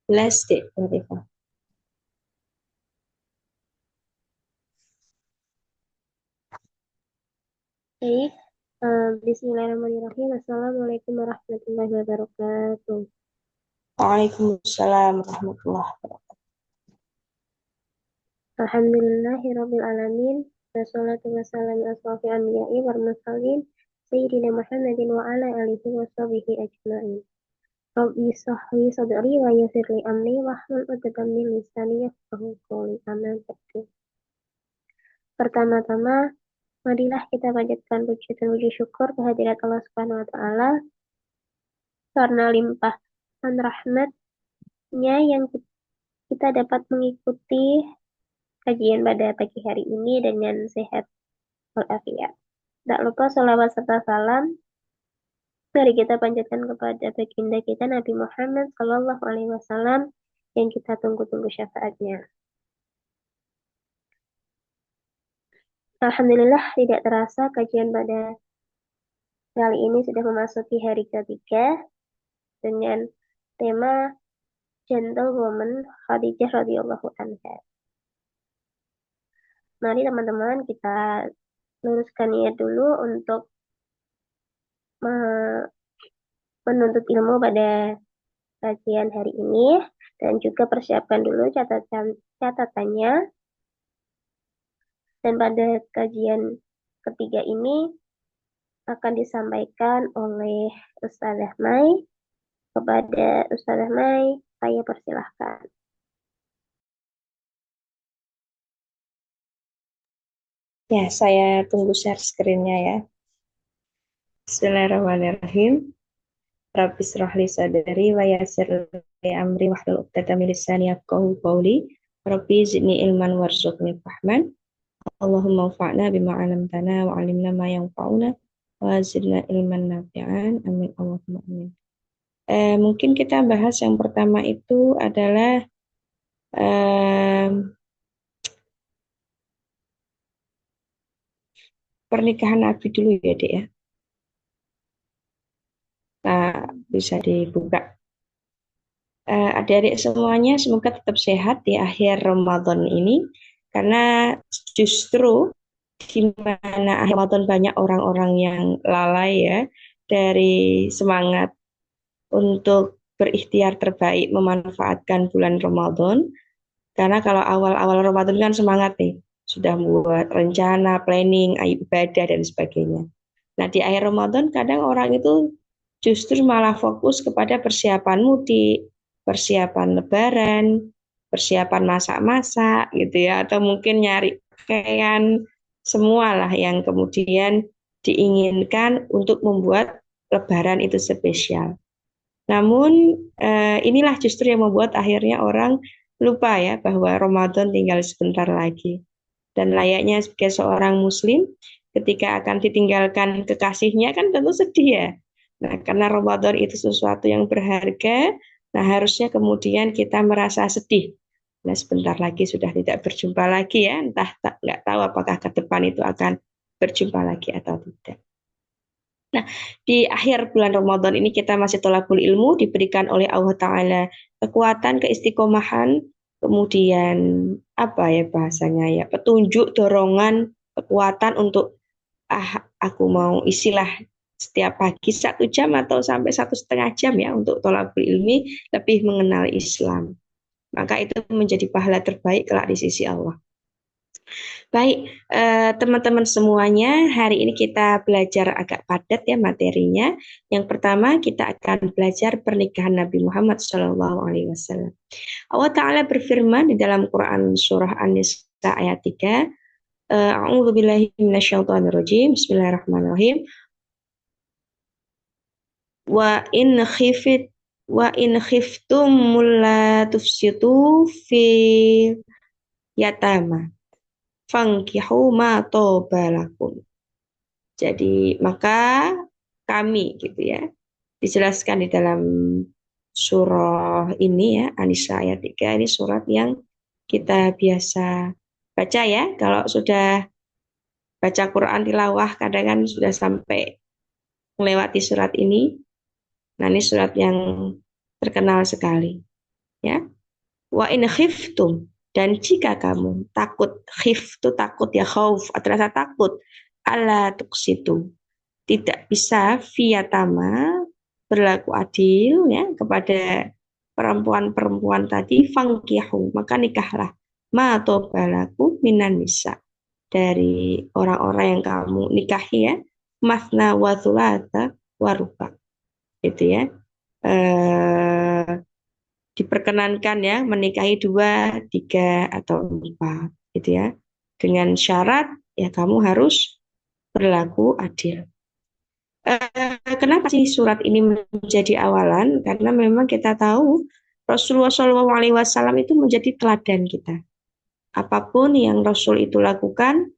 Plastik, Latifah. Baik, Bismillahirrahmanirrahim. Assalamualaikum warahmatullahi wabarakatuh. Waalaikumsalam warahmatullahi wabarakatuh. Alhamdulillahirabbil alamin. Wassalatu wassalamu ala asrofil anbiya'i wal mursalin sayyidina Muhammadin wa ala alihi wa sahbihi ajma'in. Rabbi shrah li sadri wa yassir li amri wahlul 'uqdatam min lisani yafqahu qawli. Amma ba'du. Pertama-tama, marilah kita panjatkan puji dan puji syukur kehadirat Allah Subhanahu wa taala karena limpahan rahmatnya yang kita dapat mengikuti kajian pada pagi hari ini dengan sehat walafiat. Tak lupa salawat serta salam mari kita panjatkan kepada baginda kita Nabi Muhammad Sallallahu Alaihi Wasallam yang kita tunggu-tunggu syafaatnya. Alhamdulillah tidak terasa kajian pada kali ini sudah memasuki hari ketiga dengan tema Gentle Woman Khadijah radhiyallahu anha. Mari teman-teman kita luruskan niat dulu untuk menuntut ilmu pada kajian hari ini dan juga persiapkan dulu catatannya. Dan pada kajian ketiga ini akan disampaikan oleh Ustazah Mai. Kepada Ustazah Mai, saya persilahkan. Ya, saya tunggu share screen-nya ya. Bismillahirrahmanirrahim. Rabbi shrah li sadri wa yassir li amri wahlul 'uqdatam min lisani yafqahu qawli. Rabbi zidni ilman warzuqni fahman. Allahumma anfa'na bima 'allamtana wa 'allimna ma yanfa'una wa zidna ilman nafi'an. Amin Allahumma amin. Mungkin kita bahas yang pertama itu adalah pernikahan Nabi dulu ya, Dek ya. Nah, bisa dibuka. Adik-adik semuanya semoga tetap sehat di akhir Ramadan ini, karena justru di mana akhir Ramadan banyak orang-orang yang lalai ya dari semangat untuk berikhtiar terbaik memanfaatkan bulan Ramadan. Karena kalau awal-awal Ramadan kan semangat nih, sudah membuat rencana, planning, ibadah dan sebagainya. Nah, di akhir Ramadan kadang orang itu justru malah fokus kepada persiapan mudik, persiapan lebaran, persiapan masak-masak gitu ya, atau mungkin nyari pakaian, semualah yang kemudian diinginkan untuk membuat lebaran itu spesial. Namun inilah justru yang membuat akhirnya orang lupa ya bahwa Ramadan tinggal sebentar lagi. Dan layaknya sebagai seorang muslim, ketika akan ditinggalkan kekasihnya kan tentu sedih ya. Nah, karena Ramadan itu sesuatu yang berharga, nah harusnya kemudian kita merasa sedih. Nah, sebentar lagi sudah tidak berjumpa lagi ya, entah nggak tahu apakah ke depan itu akan berjumpa lagi atau tidak. Nah, di akhir bulan Ramadan ini kita masih tolabul ilmu, diberikan oleh Allah Ta'ala kekuatan, keistiqomahan, kemudian apa ya bahasanya ya, petunjuk, dorongan, kekuatan untuk aku mau isilah setiap pagi 1 jam atau sampai 1,5 jam ya untuk tolabul ilmi, lebih mengenal Islam. Maka itu menjadi pahala terbaik kelak di sisi Allah. Baik, teman-teman semuanya, hari ini kita belajar agak padat ya materinya. Yang pertama kita akan belajar pernikahan Nabi Muhammad SAW. Allah Ta'ala berfirman di dalam Quran surah An-Nisa ayat 3, A'udzubillahi minasyaitonirrajim, Bismillahirrahmanirrahim. Wa in khiftum la tufsitu fi yatama fangkihu ma tobalakum. Jadi maka kami gitu ya, dijelaskan di dalam surah ini ya, An-Nisa ayat 3, ini surat yang kita biasa baca ya. Kalau sudah baca Quran tilawah kadang kan sudah sampai melewati surat ini. Nah, ini surat yang terkenal sekali. ya. Wa in khiftum, dan jika kamu takut, khif itu takut ya, khauf atau rasa takut, alla tuqsitu, tidak bisa fiyatama, berlaku adil ya kepada perempuan-perempuan tadi, fangkihu, maka nikahlah ma tobalaku minan nisa, dari orang-orang yang kamu nikahi ya, masna wa thulatha wa ruba, gitu ya. eh Diperkenankan ya menikahi 2, 3 atau 4 gitu ya. Dengan syarat ya kamu harus berlaku adil. Kenapa sih surat ini menjadi awalan? Karena memang kita tahu Rasulullah SAW itu menjadi teladan kita. Apapun yang Rasul itu lakukan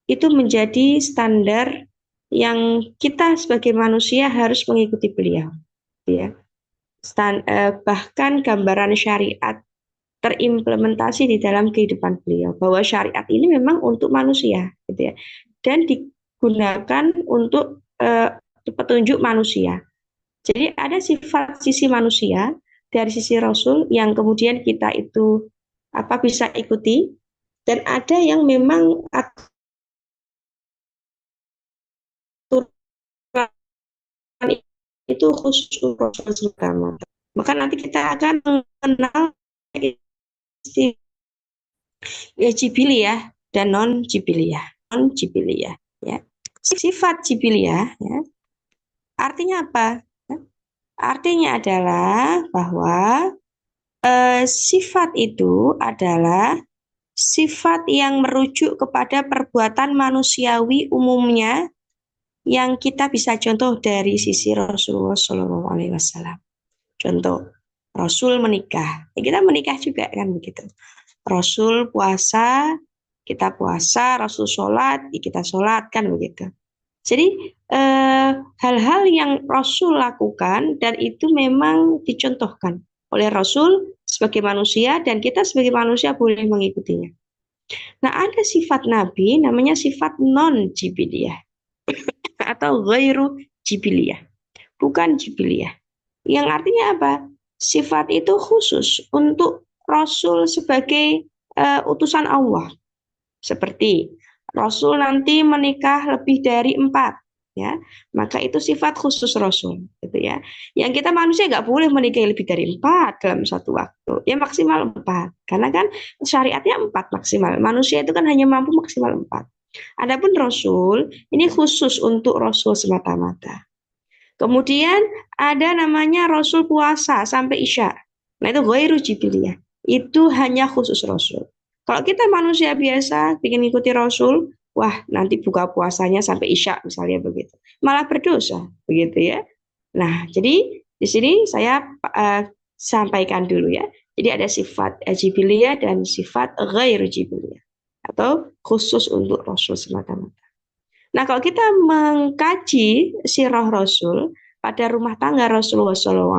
itu menjadi standar yang kita sebagai manusia harus mengikuti beliau. Ya. Bahkan gambaran syariat terimplementasi di dalam kehidupan beliau, bahwa syariat ini memang untuk manusia gitu ya, dan digunakan untuk petunjuk manusia. Jadi ada sifat sisi manusia dari sisi Rasul yang kemudian kita itu bisa ikuti, dan ada yang memang aturan itu khusus untuk Rasul semata. Maka nanti kita akan mengenal istilah jibiliyah dan non jibiliyah. Non jibiliyah ya. Sifat jibiliyah ya. Artinya apa? Artinya adalah bahwa sifat itu adalah sifat yang merujuk kepada perbuatan manusiawi umumnya yang kita bisa contoh dari sisi Rasulullah SAW. Contoh, Rasul menikah, ya kita menikah juga kan begitu. Rasul puasa, kita puasa, Rasul sholat, ya kita sholat kan begitu. Jadi hal-hal yang Rasul lakukan dan itu memang dicontohkan oleh Rasul sebagai manusia, dan kita sebagai manusia boleh mengikutinya. Nah, ada sifat Nabi namanya sifat non-jibiliyah atau ghairu jibiliyah, bukan jibiliyah. Yang artinya apa? Sifat itu khusus untuk Rasul sebagai utusan Allah. Seperti Rasul nanti menikah lebih dari 4, ya, maka itu sifat khusus Rasul, gitu ya. Yang kita manusia nggak boleh menikahi lebih dari 4 dalam satu waktu, ya maksimal 4, karena kan syariatnya 4 maksimal. Manusia itu kan hanya mampu maksimal 4. Adapun Rasul ini khusus untuk Rasul semata-mata. Kemudian ada namanya Rasul puasa sampai Isya. Nah itu ghairu jibiliyah. Itu hanya khusus Rasul. Kalau kita manusia biasa bikin ikuti Rasul, wah nanti buka puasanya sampai Isya misalnya begitu. Malah berdosa, begitu ya. Nah, jadi di sini saya sampaikan dulu ya. Jadi ada sifat jibiliyah dan sifat ghairu jibiliyah atau khusus untuk Rasul semata-mata. Nah, kalau kita mengkaji sirah Rasul pada rumah tangga Rasulullah SAW,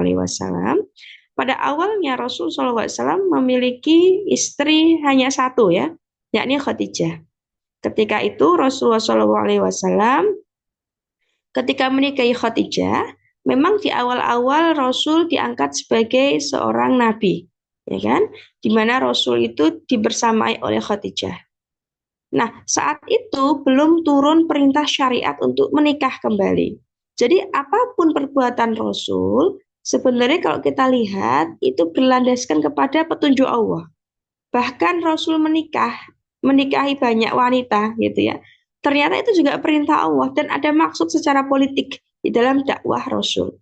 pada awalnya Rasul SAW memiliki istri hanya satu ya, yakni Khadijah. Ketika itu Rasulullah SAW ketika menikahi Khadijah, memang di awal-awal Rasul diangkat sebagai seorang nabi, ya kan? Di mana Rasul itu dibersamai oleh Khadijah. Nah, saat itu belum turun perintah syariat untuk menikah kembali. Jadi apapun perbuatan Rasul, sebenarnya kalau kita lihat itu berlandaskan kepada petunjuk Allah. Bahkan Rasul menikahi banyak wanita gitu ya. Ternyata itu juga perintah Allah dan ada maksud secara politik di dalam dakwah Rasul.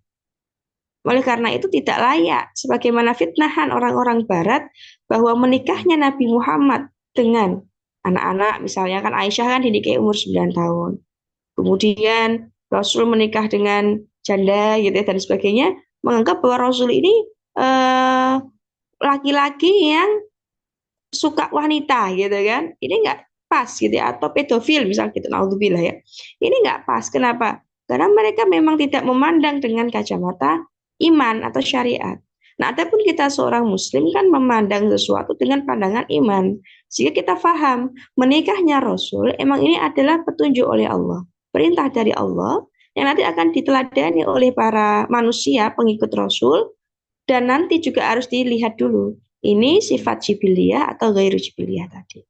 Oleh karena itu tidak layak sebagaimana fitnahan orang-orang barat bahwa menikahnya Nabi Muhammad dengan anak-anak, misalnya kan Aisyah kan dinikahi umur 9 tahun. Kemudian Rasul menikah dengan janda gitu ya, dan sebagainya, menganggap bahwa Rasul ini laki-laki yang suka wanita gitu kan. Ini enggak pas gitu ya, atau pedofil misalnya gitu, naudzubillah ya. Ini enggak pas. Kenapa? Karena mereka memang tidak memandang dengan kacamata iman atau syariat. Nah, adapun kita seorang muslim kan memandang sesuatu dengan pandangan iman. Sehingga kita paham, menikahnya Rasul emang ini adalah petunjuk oleh Allah. Perintah dari Allah yang nanti akan diteladani oleh para manusia pengikut Rasul Dan nanti juga harus dilihat dulu, ini sifat jibiliyah atau ghairu jibiliyah tadi.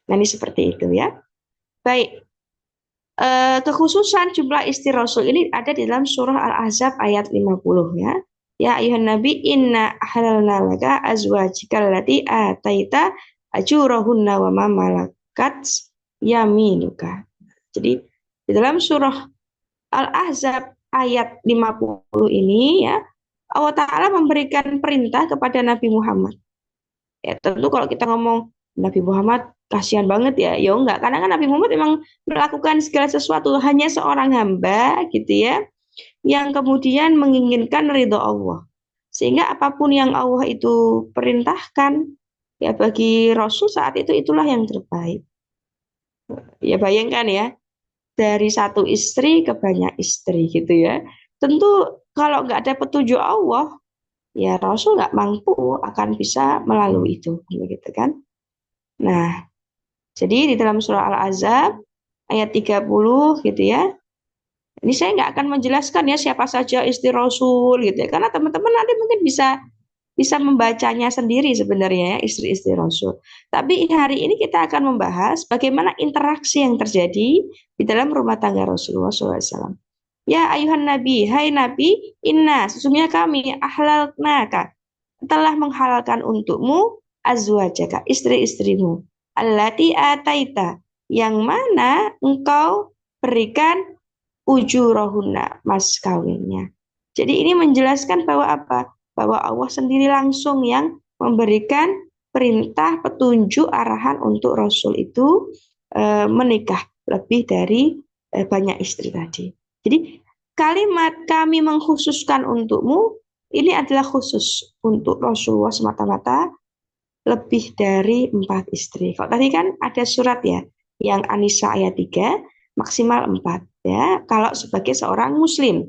Nah, ini seperti itu ya. Baik, kekhususan jumlah istri Rasul ini ada di dalam surah Al-Ahzab ayat 50 ya. Ya ayuhan nabi inna ahlalna laka azwajikal lati ataita ajurahunna wa ma malakat yaminuka. Jadi di dalam surah Al-Ahzab ayat 50 ini ya, Allah Ta'ala memberikan perintah kepada Nabi Muhammad. Ya tentu kalau kita ngomong Nabi Muhammad kasihan banget ya, ya enggak, karena kan Nabi Muhammad memang melakukan segala sesuatu, hanya seorang hamba gitu ya, yang kemudian menginginkan ridho Allah. Sehingga apapun yang Allah itu perintahkan, ya bagi Rasul saat itu itulah yang terbaik. Ya bayangkan ya, dari satu istri ke banyak istri gitu ya. Tentu kalau nggak ada petunjuk Allah, ya Rasul nggak mampu akan bisa melalui itu, gitu kan. Nah, jadi di dalam surah Al-Ahzab ayat 30 gitu ya. Ini saya nggak akan menjelaskan ya siapa saja istri Rasul gitu ya, karena teman-teman nanti mungkin bisa bisa membacanya sendiri sebenarnya ya, istri-istri Rasul. Tapi hari ini kita akan membahas bagaimana interaksi yang terjadi di dalam rumah tangga Rasulullah SAW. Ya ayuhan nabi, hai nabi, inna, sesungguhnya kami ahlalnaka, telah menghalalkan untukmu azwajaka, istri-istrimu, allati ataita, yang mana engkau berikan ujurahunna, mas kawinnya. Jadi ini menjelaskan bahwa apa? Bahwa Allah sendiri langsung yang memberikan perintah, petunjuk, arahan untuk Rasul itu menikah lebih dari banyak istri tadi. Jadi kalimat kami mengkhususkan untukmu ini adalah khusus untuk Rasulullah semata-mata lebih dari 4 istri. Kalau tadi kan ada surat ya, yang An-Nisa ayat 3 maksimal 4 ya, kalau sebagai seorang muslim.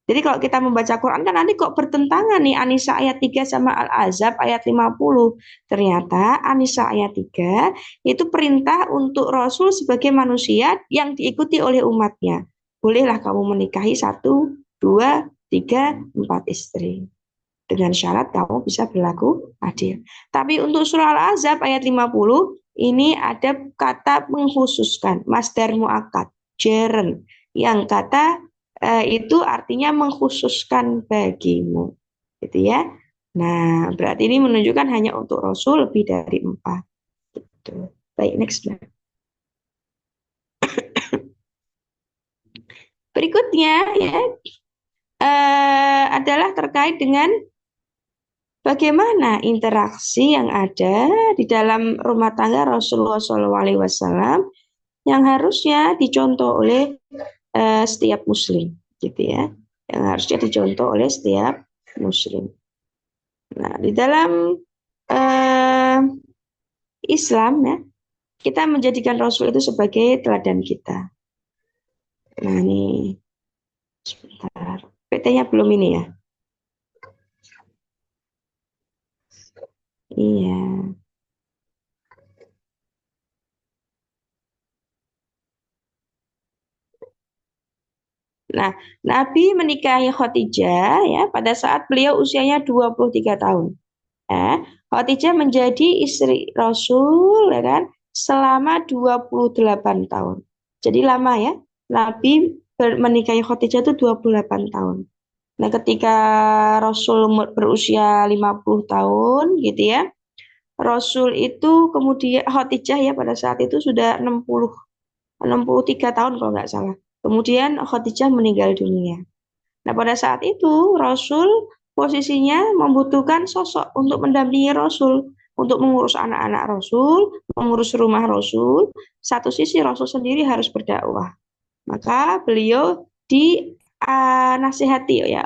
Jadi kalau kita membaca Quran kan nanti kok bertentangan nih An-Nisa ayat 3 sama Al-Ahzab ayat 50. Ternyata An-Nisa ayat 3 itu perintah untuk Rasul sebagai manusia yang diikuti oleh umatnya. Bolehlah kamu menikahi 1, 2, 3, 4 istri. Dengan syarat kamu bisa berlaku adil. Tapi untuk surah Al-Ahzab ayat 50 ini ada kata mengkhususkan, masdar muakkad, jeren, yang kata itu artinya mengkhususkan bagimu, gitu ya. Nah, berarti ini menunjukkan hanya untuk Rasul lebih dari 4. Gitu. Baik, next. Berikutnya ya adalah terkait dengan bagaimana interaksi yang ada di dalam rumah tangga Rasulullah SAW yang harusnya dicontoh oleh setiap muslim, gitu ya, yang harusnya dicontoh oleh setiap muslim. Nah, di dalam Islam ya, kita menjadikan Rasul itu sebagai teladan kita. Nah, ini sebentar, PT-nya belum ini ya. Iya. Nah, Nabi menikahi Khadijah ya pada saat beliau usianya 23 tahun. Ya, Khadijah menjadi istri Rasul ya kan selama 28 tahun. Jadi lama ya. Nabi menikahi Khadijah itu 28 tahun. Nah, ketika Rasul berusia 50 tahun gitu ya. Rasul itu kemudian Khadijah ya pada saat itu sudah 63 tahun kalau nggak salah. Kemudian Khadijah meninggal dunia. Nah, pada saat itu Rasul posisinya membutuhkan sosok untuk mendampingi Rasul, untuk mengurus anak-anak Rasul, mengurus rumah Rasul. Satu sisi Rasul sendiri harus berdakwah. Maka beliau dinasihati ya,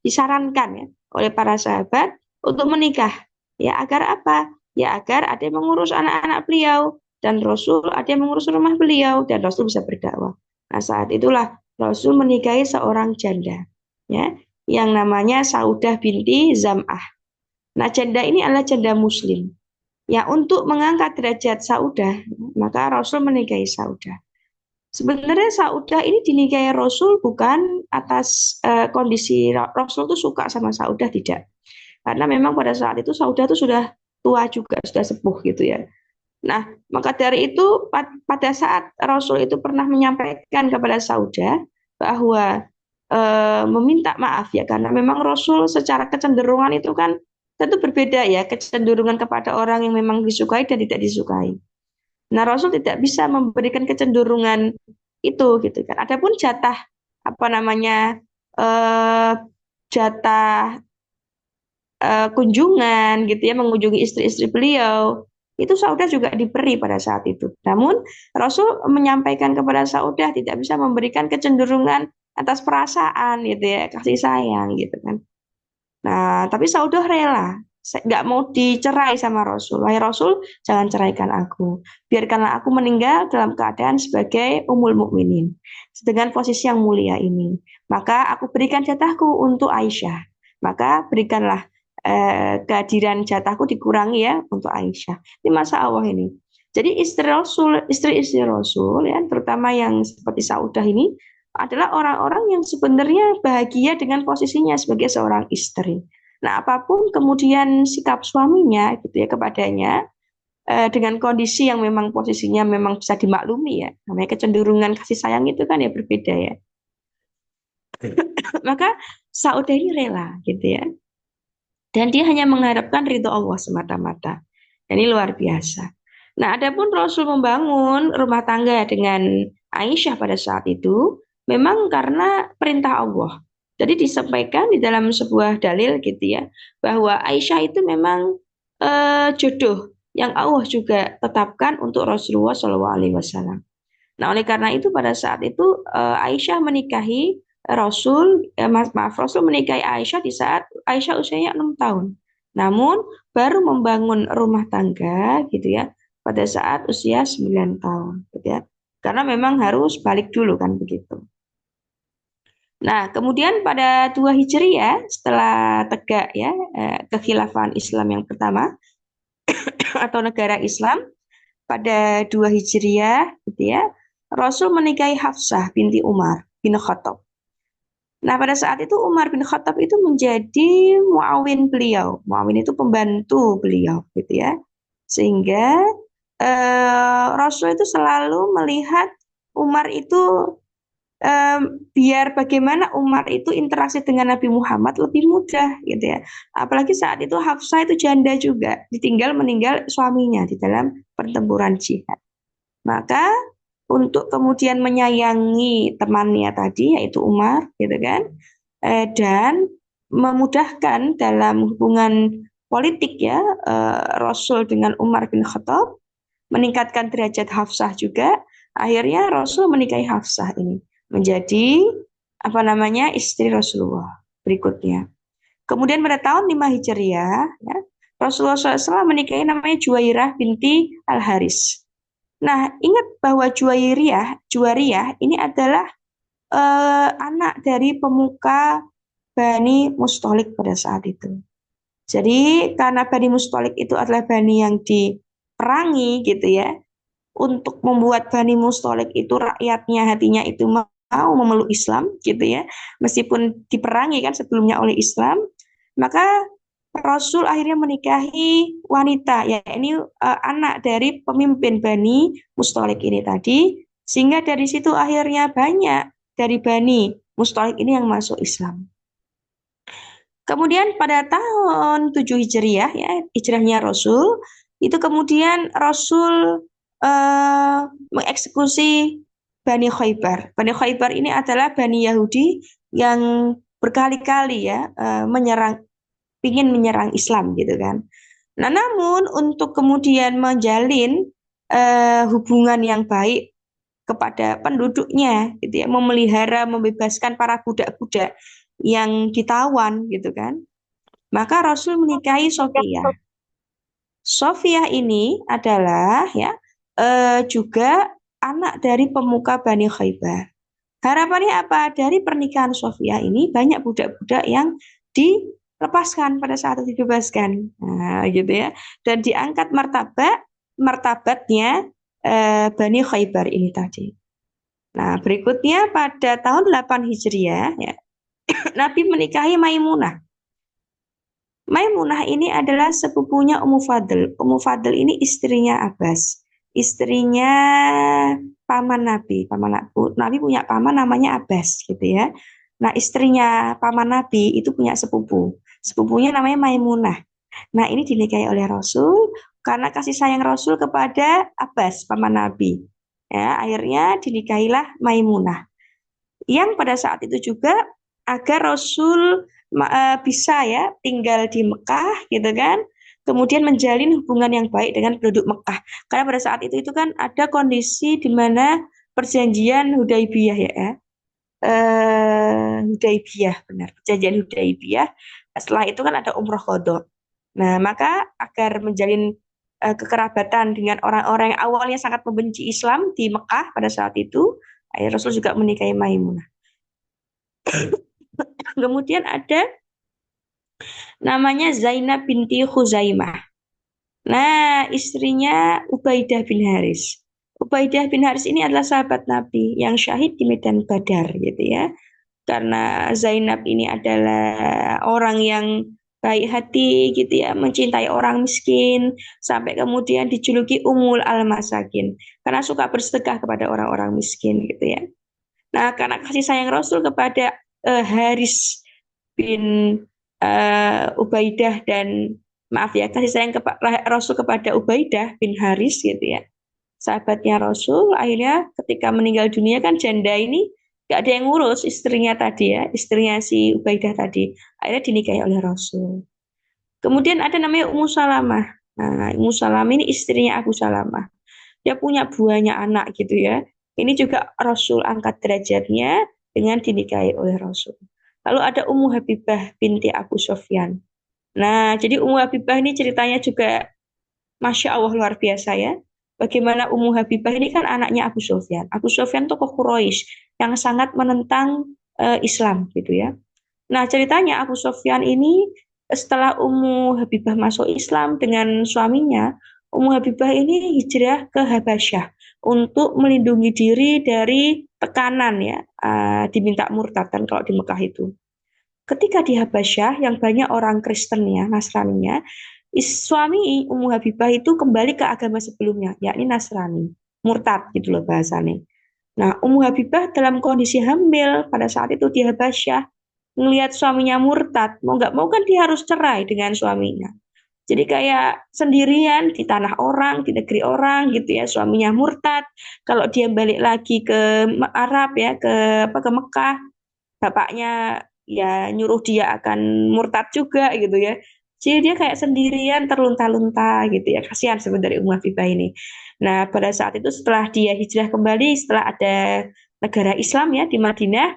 disarankan ya oleh para sahabat untuk menikah. Ya, agar apa? Ya, agar ada yang mengurus anak-anak beliau dan Rasul ada yang mengurus rumah beliau dan Rasul bisa berdakwah. Nah, saat itulah Rasul menikahi seorang janda, ya, yang namanya Saudah binti Zam'ah. Nah, janda ini adalah janda Muslim. Ya, untuk mengangkat derajat Saudah, maka Rasul menikahi Saudah. Sebenarnya Saudah ini dinikahi Rasul bukan atas kondisi Rasul tuh suka sama Saudah, tidak. Karena memang pada saat itu Saudah tuh sudah tua juga, sudah sepuh gitu ya. Nah, maka dari itu pada saat Rasul itu pernah menyampaikan kepada Saudah bahwa meminta maaf ya, karena memang Rasul secara kecenderungan itu kan tentu berbeda ya, kecenderungan kepada orang yang memang disukai dan tidak disukai. Nah, Rasul tidak bisa memberikan kecenderungan itu gitu kan. Adapun jatah apa namanya eh, jatah kunjungan gitu ya, mengunjungi istri-istri beliau, itu Saudah juga diberi pada saat itu. Namun Rasul menyampaikan kepada Saudah tidak bisa memberikan kecenderungan atas perasaan gitu ya, kasih sayang gitu kan. Nah, tapi Saudah rela, nggak mau dicerai sama Rasul. Wahai Rasul, jangan ceraikan aku. Biarkanlah aku meninggal dalam keadaan sebagai Ummul Mukminin, dengan posisi yang mulia ini. Maka aku berikan jatahku untuk Aisyah. Maka berikanlah kehadiran jatahku dikurangi ya untuk Aisyah. Ini masa Allah ini. Jadi istri Rasul, istri-istri Rasul ya, terutama yang seperti Saudah ini adalah orang-orang yang sebenarnya bahagia dengan posisinya sebagai seorang istri. Nah, apapun kemudian sikap suaminya gitu ya kepadanya, dengan kondisi yang memang posisinya memang bisa dimaklumi ya, namanya kecenderungan kasih sayang itu kan ya berbeda ya. Maka Saudah ini rela gitu ya, dan dia hanya mengharapkan ridho Allah semata-mata. Dan ini luar biasa. Nah, adapun Rasul membangun rumah tangga dengan Aisyah pada saat itu memang karena perintah Allah. Jadi disampaikan di dalam sebuah dalil gitu ya, bahwa Aisyah itu memang jodoh yang Allah juga tetapkan untuk Rasulullah SAW. Nah, oleh karena itu pada saat itu Aisyah menikahi maaf, Rasul menikahi Aisyah di saat Aisyah usianya 6 tahun. Namun baru membangun rumah tangga gitu ya pada saat usia 9 tahun gitu ya. Karena memang harus balik dulu kan begitu. Nah, kemudian pada 2 Hijriah setelah tegak ya kekhilafahan Islam yang pertama atau negara Islam pada 2 Hijriah gitu ya, Rasul menikahi Hafsah binti Umar bin Khattab. Nah, pada saat itu Umar bin Khattab itu menjadi muawin beliau. Muawin itu pembantu beliau gitu ya. Sehingga Rasul itu selalu melihat Umar itu biar bagaimana Umar itu interaksi dengan Nabi Muhammad lebih mudah gitu ya. Apalagi saat itu Hafsah itu janda juga, ditinggal meninggal suaminya di dalam pertempuran jihad. Maka untuk kemudian menyayangi temannya tadi yaitu Umar gitu kan, dan memudahkan dalam hubungan politik ya, Rasul dengan Umar bin Khattab, meningkatkan derajat Hafsah juga. Akhirnya Rasul menikahi Hafsah ini menjadi apa namanya istri Rasulullah berikutnya. Kemudian pada tahun 5 Hijriah ya, Rasulullah SAW menikahi namanya Juwairah binti Al Haris. Nah, ingat bahwa Juwariyah ini adalah anak dari pemuka Bani Mustholik pada saat itu. Jadi karena Bani Mustholik itu adalah Bani yang diperangi gitu ya, untuk membuat Bani Mustholik itu rakyatnya hatinya itu mau memeluk Islam gitu ya, meskipun diperangi kan sebelumnya oleh Islam, maka Rasul akhirnya menikahi wanita, ya ini anak dari pemimpin Bani Mustholik ini tadi, sehingga dari situ akhirnya banyak dari Bani Mustholik ini yang masuk Islam. Kemudian pada tahun 7 Hijriah ya, hijrahnya Rasul, itu kemudian Rasul mengeksekusi Bani Khaybar. Bani Khaybar ini adalah Bani Yahudi yang berkali-kali ya ingin menyerang Islam gitu kan. Nah, namun untuk kemudian menjalin hubungan yang baik kepada penduduknya gitu ya, memelihara, membebaskan para budak-budak yang ditawan gitu kan. Maka Rasul menikahi Sofiyah. Sofiyah ini adalah ya juga anak dari pemuka Bani Khaybar. Harapannya apa? Dari pernikahan Sofiyah ini banyak budak-budak yang dilepaskan pada saat itu dibebaskan. Nah, gitu ya. Dan diangkat martabatnya Bani Khaybar ini tadi. Nah, berikutnya pada tahun 8 Hijriah ya, Nabi menikahi Maimunah. Maimunah ini adalah sepupunya Ummu Fadl. Ummu Fadl ini istrinya Abbas, istrinya paman Nabi. Nabi punya paman namanya Abbas gitu ya. Nah, istrinya paman Nabi itu punya sepupu. Sepupunya namanya Maimunah. Nah, ini dinikahi oleh Rasul karena kasih sayang Rasul kepada Abbas, paman Nabi. Ya, akhirnya dinikahilah Maimunah. Yang pada saat itu juga agar Rasul bisa ya tinggal di Mekah gitu kan. Kemudian menjalin hubungan yang baik dengan penduduk Mekah. Karena pada saat itu kan ada kondisi di mana perjanjian Hudaibiyah ya. Hudaibiyah benar, perjanjian Hudaibiyah. Setelah itu kan ada Umroh Qadha. Nah, maka agar menjalin kekerabatan dengan orang-orang yang awalnya sangat membenci Islam di Mekah pada saat itu, Rasul juga menikahi Maimunah. Kemudian ada namanya Zainab binti Khuzaimah. Nah, istrinya Ubaidah bin Haris. Ubaidah bin Haris ini adalah sahabat Nabi yang syahid di medan Badar gitu ya. Karena Zainab ini adalah orang yang baik hati gitu ya, mencintai orang miskin, sampai kemudian dijuluki Ummul Al-Masakin karena suka bersedekah kepada orang-orang miskin gitu ya. Nah, karena kasih sayang Rasul kepada Haris bin Ubaidah dan maaf ya, kasih sayang Rasul kepada Ubaidah bin Haris gitu ya. Sahabatnya Rasul, akhirnya ketika meninggal dunia kan janda ini gak ada yang ngurus istrinya tadi ya, istrinya si Ubaidah tadi. Akhirnya dinikahi oleh Rasul. Kemudian ada namanya Ummu Salamah. Nah, Ummu Salamah ini istrinya Abu Salamah. Dia punya banyak anak gitu ya. Ini juga Rasul angkat derajatnya dengan dinikahi oleh Rasul. Lalu ada Ummu Habibah binti Abu Sofyan. Nah, jadi Ummu Habibah ini ceritanya juga Masya Allah luar biasa ya. Bagaimana Ummu Habibah ini kan anaknya Abu Sofyan. Abu Sofyan tokoh Quraisy yang sangat menentang Islam gitu ya. Nah, ceritanya Abu Sofyan ini setelah Ummu Habibah masuk Islam dengan suaminya, Ummu Habibah ini hijrah ke Habasyah untuk melindungi diri dari tekanan ya, diminta murtad kan kalau di Mekah itu. Ketika di Habasyah yang banyak orang Kristennya, Nasraninya, suami Ummu Habibah itu kembali ke agama sebelumnya, yakni Nasrani, murtad gitu loh bahasanya. Nah, Ummu Habibah dalam kondisi hamil pada saat itu di Habasyah, ngelihat suaminya murtad, mau nggak mau kan dia harus cerai dengan suaminya. Jadi kayak sendirian di tanah orang, di negeri orang gitu ya, suaminya murtad. Kalau dia balik lagi ke Arab ya, ke Mekah, bapaknya ya nyuruh dia akan murtad juga gitu ya. Jadi dia kayak sendirian terlunta-lunta gitu ya. Kasihan sebenarnya Ummu Habibah ini. Nah, pada saat itu setelah dia hijrah kembali, setelah ada negara Islam ya di Madinah,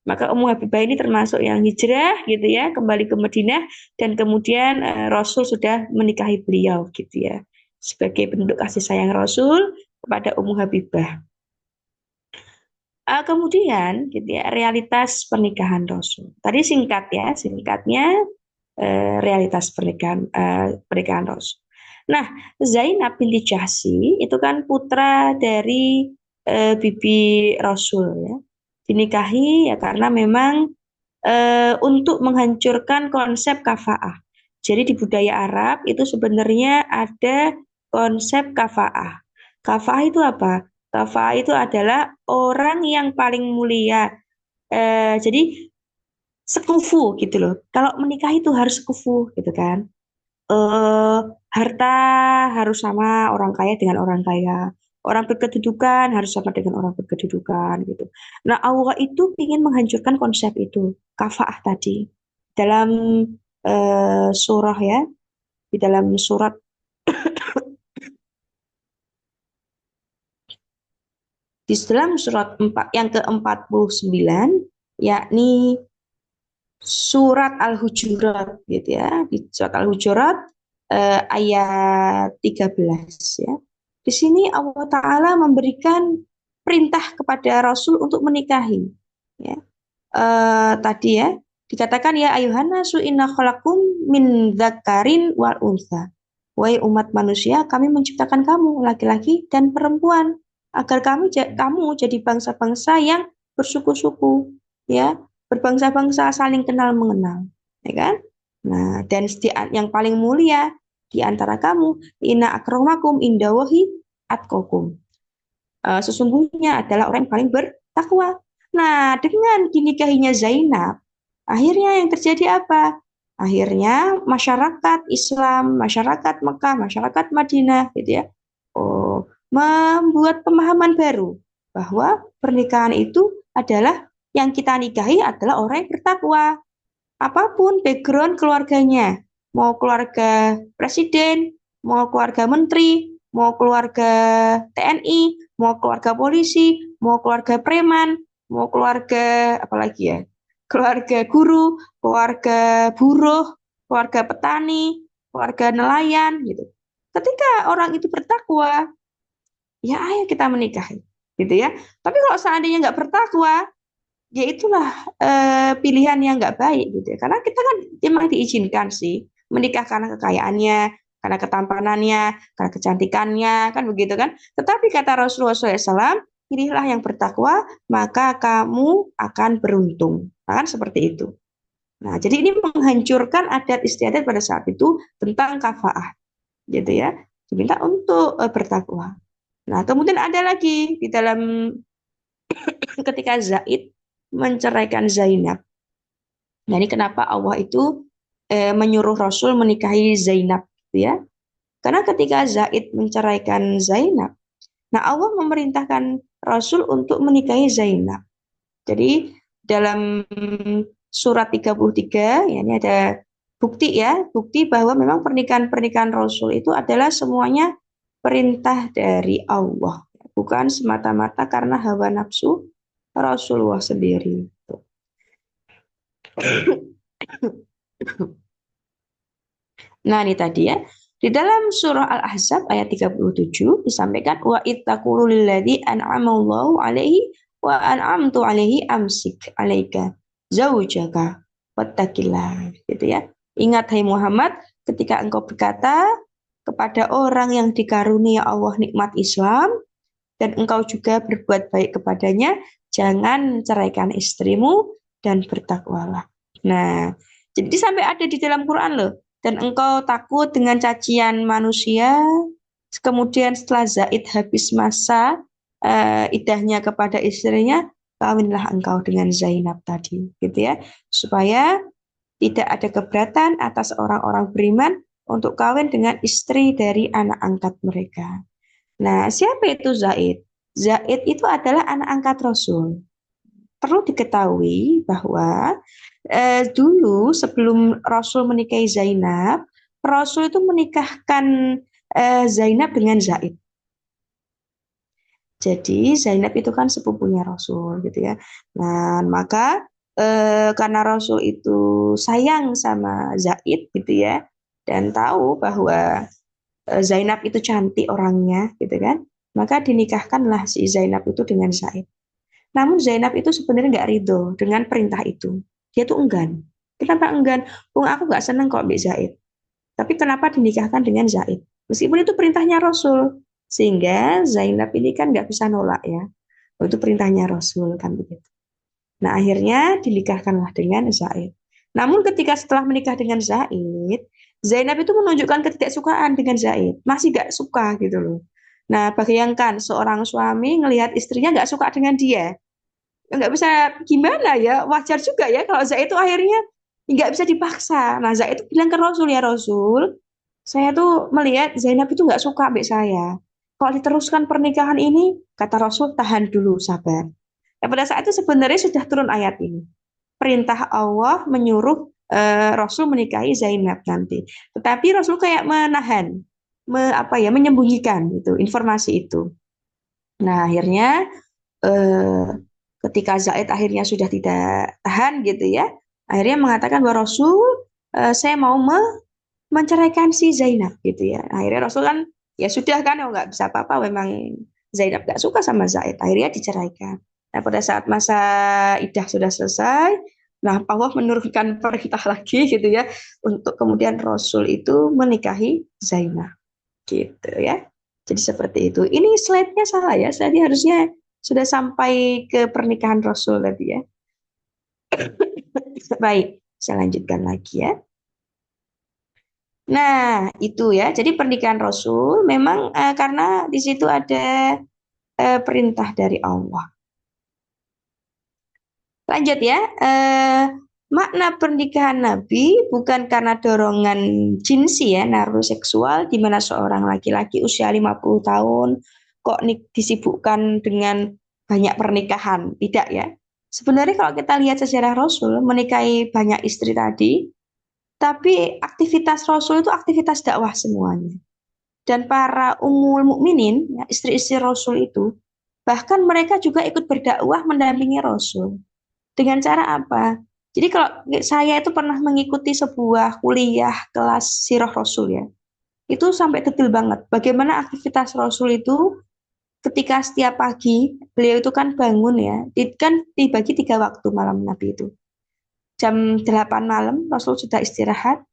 maka Ummu Habibah ini termasuk yang hijrah gitu ya, kembali ke Madinah dan kemudian Rasul sudah menikahi beliau gitu ya. Sebagai bentuk kasih sayang Rasul kepada Ummu Habibah. Kemudian gitu ya, realitas pernikahan Rasul. Tadi singkat ya, singkatnya realitas pernikahan Rasul. Nah, Zainab binti Jahsy itu kan putra dari bibi Rasul ya. Dinikahi ya karena memang untuk menghancurkan konsep kafaah. Jadi di budaya Arab itu sebenarnya ada konsep kafaah. Kafaah itu apa? Kafaah itu adalah orang yang paling mulia. Jadi sekufu gitu loh. Kalau menikah itu harus sekufu gitu kan. eh Harta harus sama orang kaya dengan orang kaya. Orang berkedudukan harus sama dengan orang berkedudukan gitu. Nah, Allah itu ingin menghancurkan konsep itu, kafaah tadi. Dalam surah ya, di dalam surat di dalam surat 4 yang ke-49 yakni surat Al-Hujurat gitu ya. Di surat Al-Hujurat ayat 13 ya. Di sini Allah Ta'ala memberikan perintah kepada Rasul untuk menikahi. Ya. Tadi ya, dikatakan ya ayuhanasu inna khalaqum min dzakarin wal unsa. Wahai umat manusia, kami menciptakan kamu laki-laki dan perempuan. agar kamu jadi bangsa-bangsa yang bersuku-suku, ya, berbangsa-bangsa saling kenal mengenal, ya kan? Nah, dan yang paling mulia di antara kamu, inna akramakum indawahi atqakum. Sesungguhnya adalah orang yang paling bertakwa. Nah, dengan dinikahinya Zainab, akhirnya yang terjadi apa? Akhirnya masyarakat Islam, masyarakat Mekah, masyarakat Madinah, gitu ya, membuat pemahaman baru bahwa pernikahan itu adalah yang kita nikahi adalah orang yang bertakwa. Apapun background keluarganya, mau keluarga presiden, mau keluarga menteri, mau keluarga TNI, mau keluarga polisi, mau keluarga preman, mau keluarga apalagi ya, keluarga guru, keluarga buruh, keluarga petani, keluarga nelayan gitu. Ketika orang itu bertakwa, ya ayo kita menikahi, gitu ya. Tapi kalau seandainya nggak bertakwa, ya itulah pilihan yang nggak baik gitu ya. Karena kita kan memang diizinkan sih menikah karena kekayaannya, karena ketampanannya, karena kecantikannya, kan begitu kan. Tetapi kata Rasulullah SAW, pilihlah yang bertakwa, maka kamu akan beruntung. Nah, kan seperti itu. Nah, jadi ini menghancurkan adat istiadat pada saat itu tentang kafaah, gitu ya. Diminta untuk bertakwa. Nah, kemudian ada lagi di dalam ketika Zaid menceraikan Zainab. Nah, ini kenapa Allah itu menyuruh Rasul menikahi Zainab, gitu ya? Karena ketika Zaid menceraikan Zainab, nah Allah memerintahkan Rasul untuk menikahi Zainab. Jadi dalam surat 33, ya, ini ada bukti ya, bukti bahwa memang pernikahan-pernikahan Rasul itu adalah semuanya perintah dari Allah, bukan semata-mata karena hawa nafsu Rasulullah sendiri. Nah, ini tadi ya. Di dalam surah Al-Ahzab ayat 37 disampaikan wa ittaqulu lilladzi an'amallahu alaihi wa an'amtu alaihi amsik alaika zaujaka wattaqillah, gitu ya. Ingat hai Muhammad, ketika engkau berkata kepada orang yang dikarunia Allah nikmat Islam dan engkau juga berbuat baik kepadanya, jangan ceraikan istrimu dan bertakwalah. Nah, jadi sampai ada di dalam Quran loh. Dan engkau takut dengan cacian manusia. Kemudian setelah Zaid habis masa idahnya kepada istrinya, kawinlah engkau dengan Zainab tadi, gitu ya. Supaya tidak ada keberatan atas orang-orang beriman untuk kawin dengan istri dari anak angkat mereka. Nah, siapa itu Zaid? Zaid itu adalah anak angkat Rasul. Perlu diketahui bahwa dulu sebelum Rasul menikahi Zainab, Rasul itu menikahkan Zainab dengan Zaid. Jadi Zainab itu kan sepupunya Rasul, gitu ya. Nah, maka karena Rasul itu sayang sama Zaid, gitu ya, dan tahu bahwa Zainab itu cantik orangnya, gitu kan, maka dinikahkanlah si Zainab itu dengan Zaid. Namun Zainab itu sebenarnya nggak ridho dengan perintah itu. Dia tuh enggan. Kenapa enggan? Aku nggak seneng kok Mbak Zaid. Tapi kenapa dinikahkan dengan Zaid? Meskipun itu perintahnya Rasul. Sehingga Zainab ini kan nggak bisa nolak ya. Itu perintahnya Rasul kan begitu. Nah akhirnya dinikahkanlah dengan Zaid. Namun ketika setelah menikah dengan Zaid, Zainab itu menunjukkan ketidaksukaan dengan Zaid. Masih nggak suka gitu loh. Nah bayangkan seorang suami ngelihat istrinya nggak suka dengan dia, nggak bisa gimana ya, wajar juga ya kalau Zaid itu akhirnya nggak bisa dipaksa. Nah Zaid itu bilang ke Rasul, ya Rasul, saya tuh melihat Zainab itu nggak suka sama saya, kalau diteruskan pernikahan ini, kata Rasul, tahan dulu, sabar. Nah, pada saat itu sebenarnya sudah turun ayat ini, perintah Allah menyuruh Rasul menikahi Zainab nanti, tetapi Rasul kayak menahan, menyembunyikan itu informasi itu. Nah akhirnya eh, ketika Zaid akhirnya sudah tidak tahan gitu ya, akhirnya mengatakan bahwa Rasul, saya mau menceraikan si Zainab gitu ya. Akhirnya Rasul kan ya sudah kan, oh, nggak bisa apa-apa, memang Zainab nggak suka sama Zaid, akhirnya diceraikan. Nah pada saat masa idah sudah selesai, nah Allah menurunkan perintah lagi gitu ya, untuk kemudian Rasul itu menikahi Zainab gitu ya. Jadi seperti itu. Ini slide-nya salah ya. Tadi harusnya sudah sampai ke pernikahan Rasul tadi ya. Baik, saya lanjutkan lagi ya. Nah, itu ya. Jadi pernikahan Rasul memang karena di situ ada perintah dari Allah. Lanjut ya. Makna pernikahan Nabi bukan karena dorongan jinsi ya, naruh seksual di mana seorang laki-laki usia 50 tahun kok disibukkan dengan banyak pernikahan. Tidak ya. Sebenarnya kalau kita lihat sejarah Rasul menikahi banyak istri tadi, tapi aktivitas Rasul itu aktivitas dakwah semuanya. Dan para ummul mukminin, ya, istri-istri Rasul itu, bahkan mereka juga ikut berdakwah mendampingi Rasul. Dengan cara apa? Jadi kalau saya itu pernah mengikuti sebuah kuliah kelas sirah Rasul ya, itu sampai detail banget. Bagaimana aktivitas Rasul itu ketika setiap pagi beliau itu kan bangun ya, kan dibagi 3 waktu malam Nabi itu. Jam 8 malam Rasul sudah istirahat,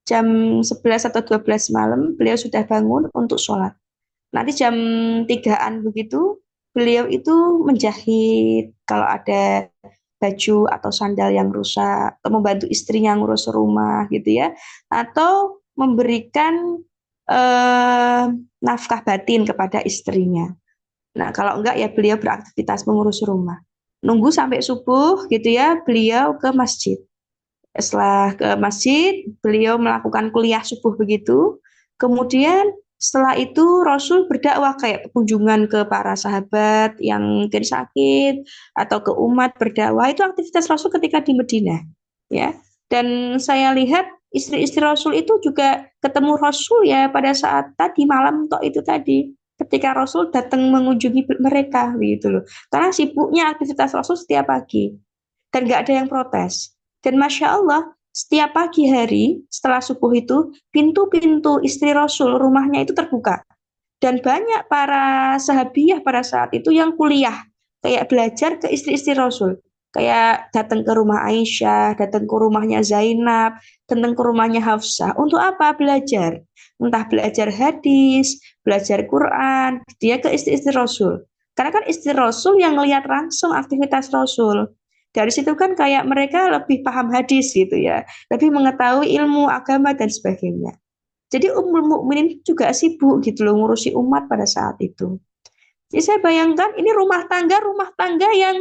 jam 11 atau 12 malam beliau sudah bangun untuk sholat. Nanti jam 3-an begitu beliau itu menjahit kalau ada baju atau sandal yang rusak, atau membantu istrinya ngurus rumah gitu ya, atau memberikan eh, nafkah batin kepada istrinya. Nah, kalau enggak ya beliau beraktivitas mengurus rumah. Nunggu sampai subuh gitu ya, beliau ke masjid. Setelah ke masjid, beliau melakukan kuliah subuh begitu. Kemudian setelah itu Rasul berdakwah kayak kunjungan ke para sahabat yang mungkin sakit atau ke umat berdakwah. Itu aktivitas Rasul ketika di Madinah, ya. Dan saya lihat istri-istri Rasul itu juga ketemu Rasul ya pada saat tadi malam toh itu tadi. Ketika Rasul datang mengunjungi mereka gitu loh. Karena sibuknya aktivitas Rasul setiap pagi dan nggak ada yang protes. Dan Masya Allah, setiap pagi hari setelah subuh itu, pintu-pintu istri Rasul rumahnya itu terbuka. Dan banyak para sahabiah pada saat itu yang kuliah, kayak belajar ke istri-istri Rasul. Kayak datang ke rumah Aisyah, datang ke rumahnya Zainab, datang ke rumahnya Hafsah. Untuk apa? Belajar. Entah belajar hadis, belajar Quran, dia ke istri-istri Rasul. Karena kan istri Rasul yang melihat langsung aktivitas Rasul. Dari situ kan kayak mereka lebih paham hadis gitu ya, lebih mengetahui ilmu agama dan sebagainya. Jadi Ummul Mukminin juga sibuk gitu loh ngurusi umat pada saat itu. Jadi saya bayangkan ini rumah tangga yang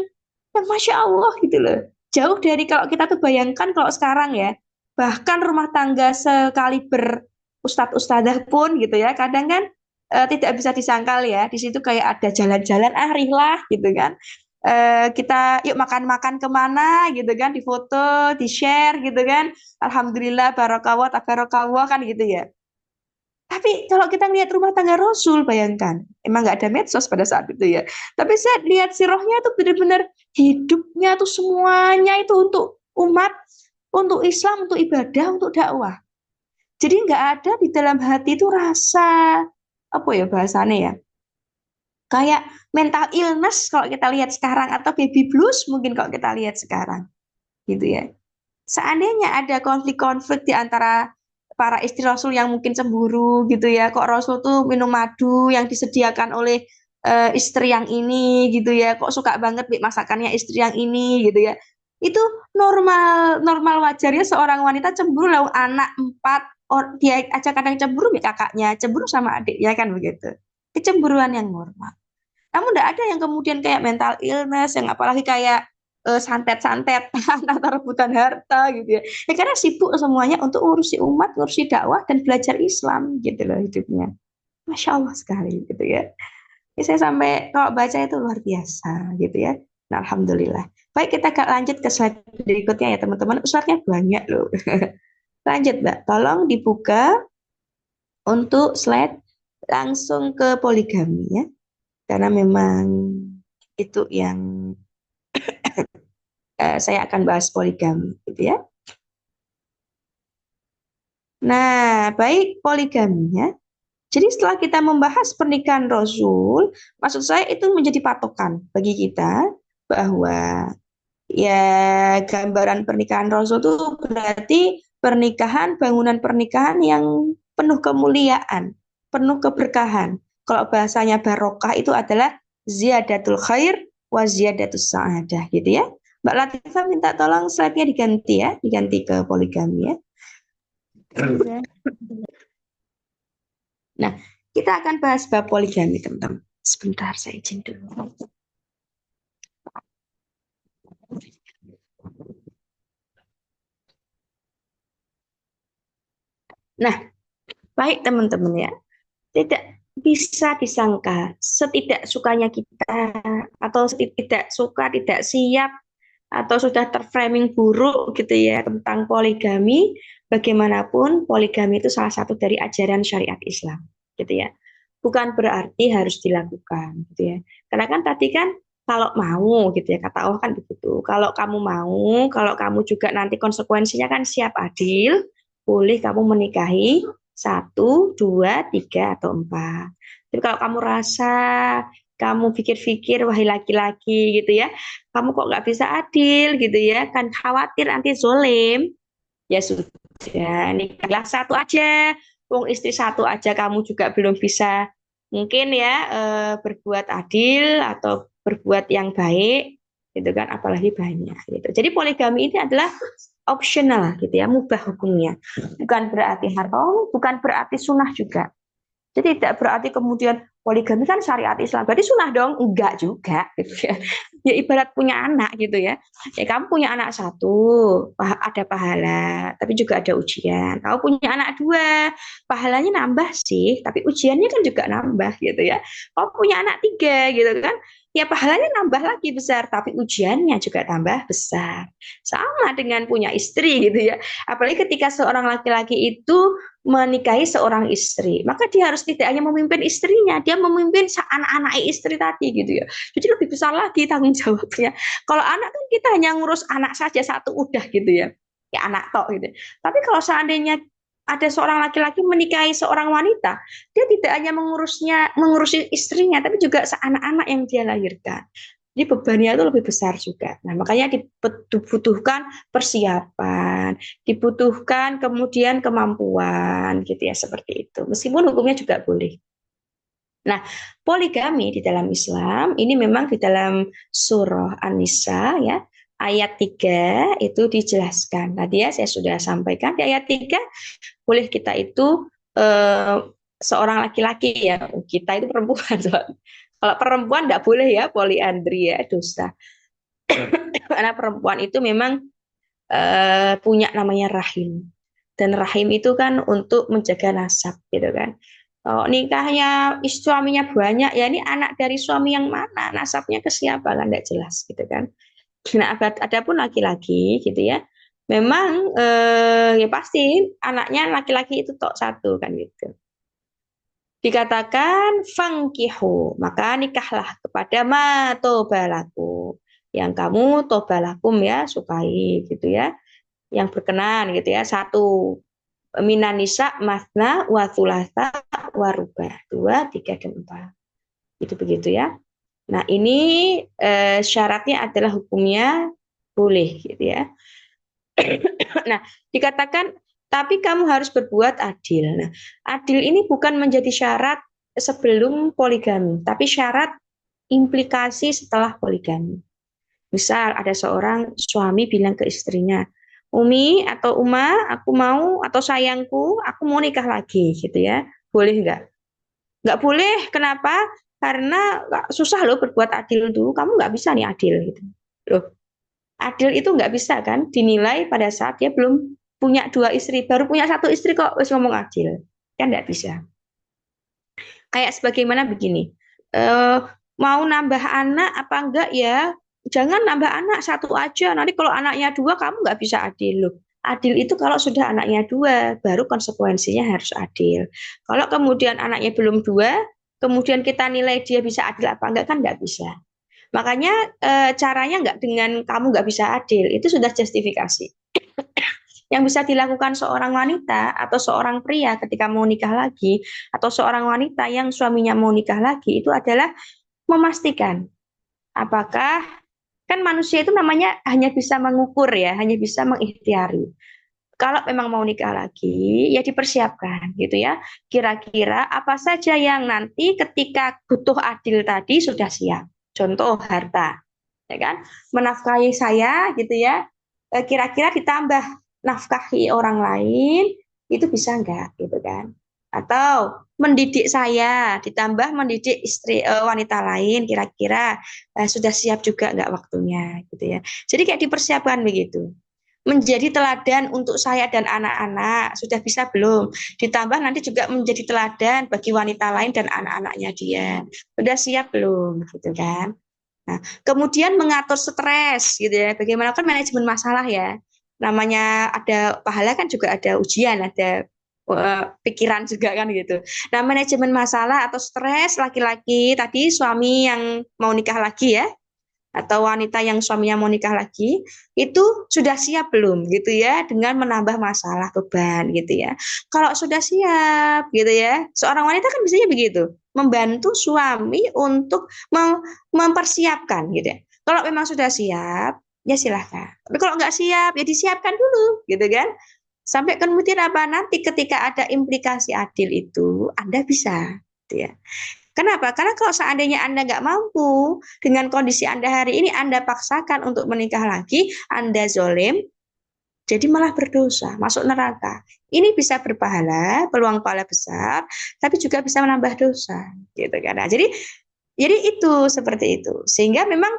Masya Allah gitu loh. Jauh dari kalau kita tuh bayangkan kalau sekarang ya, bahkan rumah tangga sekaliber ustadz-ustadzah pun gitu ya, kadang kan tidak bisa disangkal ya. Di situ kayak ada jalan-jalan rihlah gitu kan. Kita yuk makan-makan kemana gitu kan, difoto, di-share gitu kan. Alhamdulillah, barokallah, tabarakallah kan gitu ya. Tapi kalau kita lihat rumah tangga Rasul, bayangkan, emang nggak ada medsos pada saat itu ya. Tapi saya lihat sirahnya tuh benar-benar hidupnya tuh semuanya itu untuk umat, untuk Islam, untuk ibadah, untuk dakwah. Jadi nggak ada di dalam hati itu rasa apa ya bahasanya ya, kayak mental illness kalau kita lihat sekarang atau baby blues mungkin kalau kita lihat sekarang, gitu ya. Seandainya ada konflik-konflik di antara para istri Rasul yang mungkin cemburu gitu ya, kok Rasul tuh minum madu yang disediakan oleh istri yang ini gitu ya, kok suka banget masakannya istri yang ini gitu ya. Itu normal normal wajarnya seorang wanita cemburu lalu anak 4 dia aja kadang cemburu ya kakaknya, cemburu sama adiknya kan begitu. Kecemburuan yang normal. Namun tidak ada yang kemudian kayak mental illness, yang apalagi kayak santet-santet atau rebutan harta gitu ya. Ya karena sibuk semuanya untuk ngurusi umat, ngurusi dakwah dan belajar Islam gitu loh hidupnya. Masya Allah sekali gitu ya. Ya, saya sampai kalau baca itu luar biasa gitu ya. Nah, Alhamdulillah. Baik, kita lanjut ke slide berikutnya ya teman-teman. Slide-nya banyak loh. Lanjut Mbak, tolong dibuka untuk slide langsung ke poligami ya. Karena memang itu yang saya akan bahas poligami gitu ya. Nah, baik poligami ya. Jadi setelah kita membahas pernikahan Rasul, maksud saya itu menjadi patokan bagi kita bahwa ya gambaran pernikahan Rasul itu berarti pernikahan, bangunan pernikahan yang penuh kemuliaan, penuh keberkahan. Kalau bahasanya barokah itu adalah ziyadatul khair wa ziyadatus sa'adah gitu ya. Mbak Latifah minta tolong slide-nya diganti ya, diganti ke poligami ya. Ya. Nah, kita akan bahas bab poligami, teman-teman. Sebentar, saya izin dulu. Nah, baik teman-teman ya. Tidak bisa disangka setidak sukanya kita atau tidak suka, tidak siap atau sudah terframing buruk gitu ya tentang poligami, bagaimanapun poligami itu salah satu dari ajaran syariat Islam gitu ya. Bukan berarti harus dilakukan gitu ya. Karena kan tadi kan kalau mau gitu ya kata Allah kan begitu. Kalau kamu mau, kalau kamu juga nanti konsekuensinya kan siap adil, boleh kamu menikahi satu, dua, tiga, atau empat. Tapi kalau kamu rasa, kamu pikir-pikir, wahai laki-laki gitu ya, kamu kok nggak bisa adil gitu ya, kan khawatir nanti zolim, ya sudah, nikahlah satu aja. Wong istri satu aja kamu juga belum bisa mungkin ya berbuat adil atau berbuat yang baik gitu kan apalagi banyak gitu. Jadi poligami ini adalah optional gitu ya, mubah hukumnya. Bukan berarti haram, bukan berarti sunnah juga. Jadi tidak berarti kemudian poligami kan syariat Islam, berarti sunnah dong? Enggak juga, gitu ya. Ya ibarat punya anak gitu ya. Ya kamu punya anak satu, ada pahala, tapi juga ada ujian. Kamu punya anak dua, pahalanya nambah sih, tapi ujiannya kan juga nambah gitu ya. Kamu punya anak tiga gitu kan, ya pahalanya nambah lagi besar, tapi ujiannya juga tambah besar. Sama dengan punya istri gitu ya. Apalagi ketika seorang laki-laki itu menikahi seorang istri, maka dia harus tidak hanya memimpin istrinya, dia memimpin anak-anak istri tadi gitu ya. Jadi lebih besar lagi tanggung jawabnya. Kalau anak kan kita hanya ngurus anak saja satu udah gitu ya, ya anak tok gitu. Tapi kalau seandainya ada seorang laki-laki menikahi seorang wanita, dia tidak hanya mengurusi istrinya, tapi juga anak-anak yang dia lahirkan. Jadi bebannya itu lebih besar juga. Nah, makanya dibutuhkan persiapan, dibutuhkan kemudian kemampuan gitu ya seperti itu. Meskipun hukumnya juga boleh. Nah, poligami di dalam Islam ini memang di dalam surah An-Nisa ya, ayat 3 itu dijelaskan. Tadi ya saya sudah sampaikan di ayat 3 boleh kita itu eh, seorang laki-laki ya, kita itu perempuan. Kalau perempuan tidak boleh ya poliandri ya, dosa. Karena perempuan itu memang punya namanya rahim. Dan rahim itu kan untuk menjaga nasab gitu kan. Oh, nikahnya suaminya banyak, ya ini anak dari suami yang mana, nasabnya ke siapa kan tidak jelas gitu kan. Nah, ada pun laki-laki gitu ya. Memang ya pasti anaknya laki-laki itu tok satu kan gitu. Dikatakan fangkihu, maka nikahlah kepada ma tobalaku. Yang kamu tobalakum ya, sukai gitu ya. Yang berkenan gitu ya. Satu, minan nisa masna wa thulatha wa rubah. Dua, tiga, dan empat. Itu begitu ya. Nah ini syaratnya adalah hukumnya boleh gitu ya. Nah, dikatakan tapi kamu harus berbuat adil. Nah, adil ini bukan menjadi syarat sebelum poligami, tapi syarat implikasi setelah poligami. Misal ada seorang suami bilang ke istrinya, Umi atau Uma, aku mau atau sayangku, aku mau nikah lagi, gitu ya. Boleh nggak? Nggak boleh. Kenapa? Karena susah loh berbuat adil dulu. Kamu nggak bisa nih adil gitu. Loh, adil itu nggak bisa kan dinilai pada saat dia belum punya dua istri, baru punya satu istri kok wis ngomong adil, kan nggak bisa. Kayak sebagaimana begini, eh, mau nambah anak apa enggak ya, jangan nambah anak satu aja, nanti kalau anaknya dua kamu nggak bisa adil loh. Adil itu kalau sudah anaknya dua, baru konsekuensinya harus adil. Kalau kemudian anaknya belum dua, kemudian kita nilai dia bisa adil apa enggak, kan nggak bisa. Makanya caranya nggak dengan kamu nggak bisa adil, itu sudah justifikasi. Yang bisa dilakukan seorang wanita atau seorang pria ketika mau nikah lagi, atau seorang wanita yang suaminya mau nikah lagi, itu adalah memastikan apakah kan manusia itu namanya hanya bisa mengukur ya, hanya bisa mengikhtiari. kalau memang mau nikah lagi, ya dipersiapkan gitu ya. Kira-kira apa saja yang nanti ketika butuh adil tadi sudah siap. Contoh harta, ya kan? Menafkahi saya gitu ya. Kira-kira ditambah nafkahi orang lain itu bisa enggak gitu kan? Atau mendidik saya ditambah mendidik istri wanita lain kira-kira sudah siap juga enggak waktunya gitu ya. Jadi kayak dipersiapkan begitu menjadi teladan untuk saya dan anak-anak sudah bisa belum? Ditambah nanti juga menjadi teladan bagi wanita lain dan anak-anaknya dia. Sudah siap belum? Gitu kan. Nah, kemudian mengatur stres gitu ya. Bagaimana kan manajemen masalah ya. Namanya ada pahala kan juga ada ujian, ada pikiran juga kan gitu. Nah, manajemen masalah atau stres laki-laki tadi suami yang mau nikah lagi ya atau wanita yang suaminya mau nikah lagi itu sudah siap belum gitu ya dengan menambah masalah beban gitu ya. Kalau sudah siap gitu ya, seorang wanita kan biasanya begitu, membantu suami untuk mempersiapkan gitu ya. Kalau memang sudah siap, ya silahkan. Tapi kalau nggak siap, ya disiapkan dulu gitu kan. Sampai kemudian apa nanti ketika ada implikasi adil itu, Anda bisa gitu ya. Kenapa? Karena kalau seandainya Anda nggak mampu dengan kondisi Anda hari ini, Anda paksakan untuk menikah lagi, Anda zolim, jadi malah berdosa, masuk neraka. Ini bisa berpahala, peluang pahala besar, tapi juga bisa menambah dosa, gitu kan? Nah, jadi itu seperti itu. Sehingga memang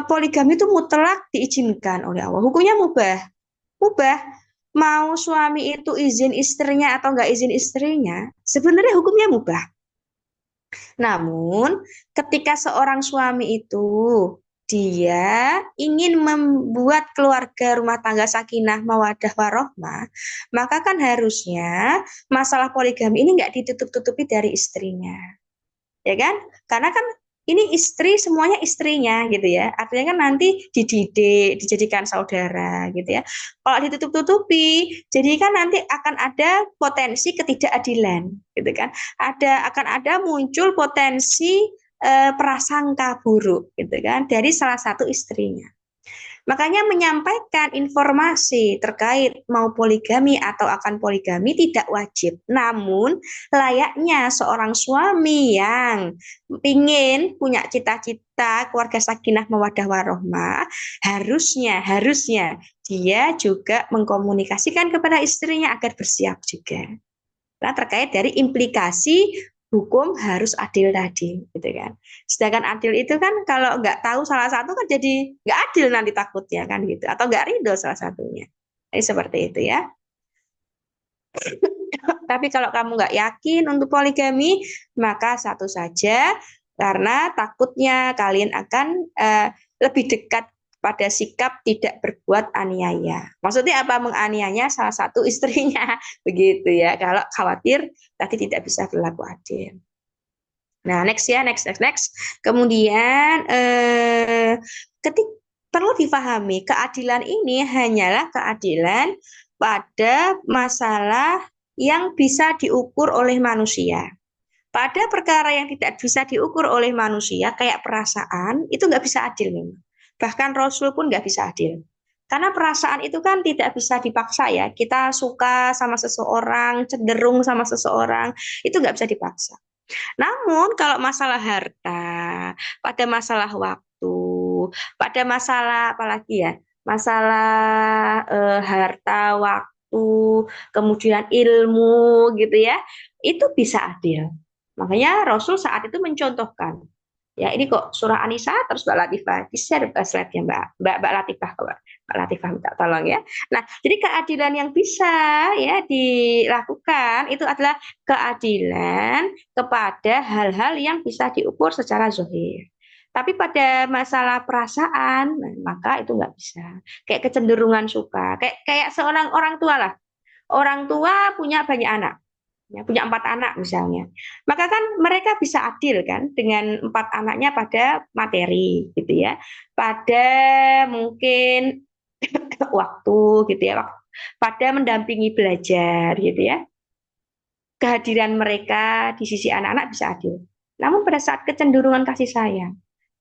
poligami itu mutlak diizinkan oleh Allah. Hukumnya mubah, mubah. Mau suami itu izin istrinya atau nggak izin istrinya, sebenarnya hukumnya mubah. Namun, ketika seorang suami itu dia ingin membuat keluarga rumah tangga sakinah mawadah warohmah, maka kan harusnya masalah poligami ini nggak ditutup-tutupi dari istrinya ya kan? Karena kan ini istri semuanya istrinya gitu ya. Artinya kan nanti dididik, dijadikan saudara gitu ya. Kalau ditutup-tutupi, jadi kan nanti akan ada potensi ketidakadilan gitu kan. Akan ada muncul potensi prasangka buruk gitu kan dari salah satu istrinya. Makanya menyampaikan informasi terkait mau poligami atau akan poligami tidak wajib. Namun layaknya seorang suami yang ingin punya cita-cita keluarga sakinah mawadah warohmah, harusnya dia juga mengkomunikasikan kepada istrinya agar bersiap juga. Nah, terkait dari implikasi hukum harus adil tadi, gitu kan. Sedangkan adil itu kan kalau nggak tahu salah satu kan jadi nggak adil nanti takutnya kan gitu, atau nggak ridho salah satunya. Jadi seperti itu ya. Tapi kalau kamu nggak yakin untuk poligami, maka satu saja karena takutnya kalian akan lebih dekat pada sikap tidak berbuat aniaya. Maksudnya apa menganiaya salah satu istrinya begitu ya. Kalau khawatir tadi tidak bisa berlaku adil. Nah, next ya, next. Kemudian ketik perlu difahami keadilan ini hanyalah keadilan pada masalah yang bisa diukur oleh manusia. Pada perkara yang tidak bisa diukur oleh manusia, kayak perasaan, itu nggak bisa adil memang. Bahkan Rasul pun nggak bisa adil. Karena perasaan itu kan tidak bisa dipaksa ya. Kita suka sama seseorang, cenderung sama seseorang, itu nggak bisa dipaksa. Namun kalau masalah harta, pada masalah waktu, pada masalah apalagi ya, masalah harta, waktu, kemudian ilmu gitu ya, itu bisa adil. Makanya Rasul saat itu mencontohkan. Ya ini kok surah An-Nisa terus Mbak Latifah di-share slide-nya Mbak Latifah Mbak Latifah minta tolong ya. Nah, jadi keadilan yang bisa ya dilakukan itu adalah keadilan kepada hal-hal yang bisa diukur secara zahir. Tapi pada masalah perasaan, nah, maka itu nggak bisa. Kayak kecenderungan suka, kayak seorang orang tua lah. Orang tua punya banyak anak ya, punya 4 anak misalnya, maka kan mereka bisa adil kan dengan 4 anaknya pada materi gitu ya, pada mungkin waktu gitu ya, pada mendampingi belajar gitu ya, kehadiran mereka di sisi anak-anak bisa adil. Namun pada saat kecenderungan kasih sayang,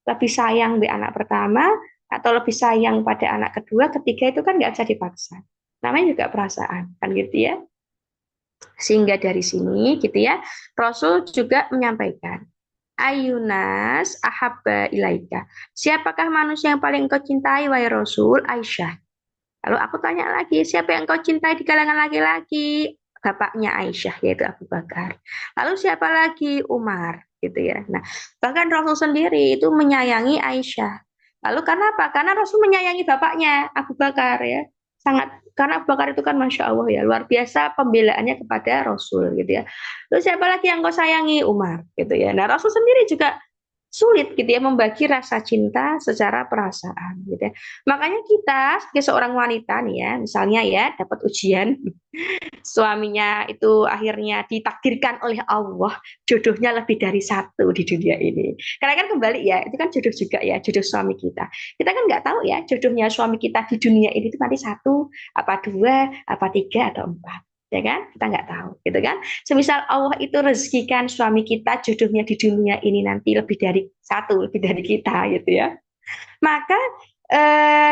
lebih sayang di anak pertama atau lebih sayang pada anak kedua, ketiga itu kan nggak bisa dipaksa. Namanya juga perasaan, kan gitu ya. Sehingga dari sini gitu ya, Rasul juga menyampaikan, Ayunas ahabba ilaika. Siapakah manusia yang paling engkau cintai, wahai Rasul? Aisyah. Lalu aku tanya lagi, siapa yang engkau cintai di kalangan laki-laki? Bapaknya Aisyah, yaitu Abu Bakar. Lalu siapa lagi? Umar, gitu ya. Nah, bahkan Rasul sendiri itu menyayangi Aisyah. Lalu karena apa? Karena Rasul menyayangi bapaknya, Abu Bakar ya. Sangat, karena Abu Bakar itu kan Masya Allah ya, luar biasa pembelaannya kepada Rasul gitu ya. Lalu siapa lagi yang kau sayangi? Umar gitu ya. Nah, Rasul sendiri juga sulit gitu ya membagi rasa cinta secara perasaan gitu ya. Makanya kita sebagai seorang wanita nih ya, misalnya ya dapat ujian, suaminya itu akhirnya ditakdirkan oleh Allah jodohnya lebih dari satu di dunia ini. Karena kan kembali ya, itu kan jodoh juga ya, jodoh suami kita. Kita kan nggak tahu ya jodohnya suami kita di dunia ini itu nanti satu, apa dua, apa tiga atau empat. Ya kan? Kita nggak tahu, gitu kan? Semisal Allah itu rezekikan suami kita jodohnya di dunia ini nanti lebih dari satu, lebih dari kita, gitu ya. Maka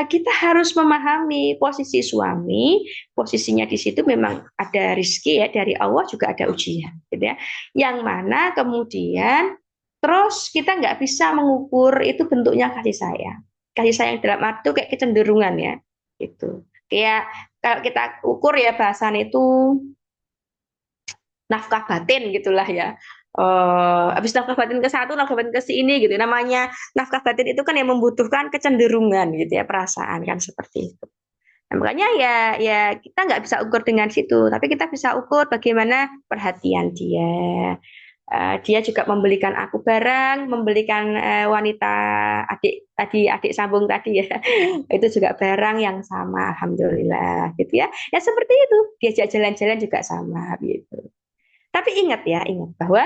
kita harus memahami posisi suami, posisinya di situ memang ada rizki ya dari Allah juga ada ujian, gitu ya. Yang mana kemudian terus kita nggak bisa mengukur itu bentuknya kasih sayang dalam arti kayak kecenderungan ya, itu. Kayak kalau kita ukur ya bahasan itu nafkah batin gitulah ya. Habis nafkah batin ke satu, nafkah batin ke sini gitu. Namanya nafkah batin itu kan yang membutuhkan kecenderungan gitu ya, perasaan kan seperti itu. Nah, makanya ya ya kita nggak bisa ukur dengan situ, tapi kita bisa ukur bagaimana perhatian dia. Dia juga membelikan aku barang, membelikan wanita adik sambung tadi ya, itu juga barang yang sama, alhamdulillah gitu ya. Ya seperti itu, diajak jalan-jalan juga sama gitu. Tapi ingat ya, ingat bahwa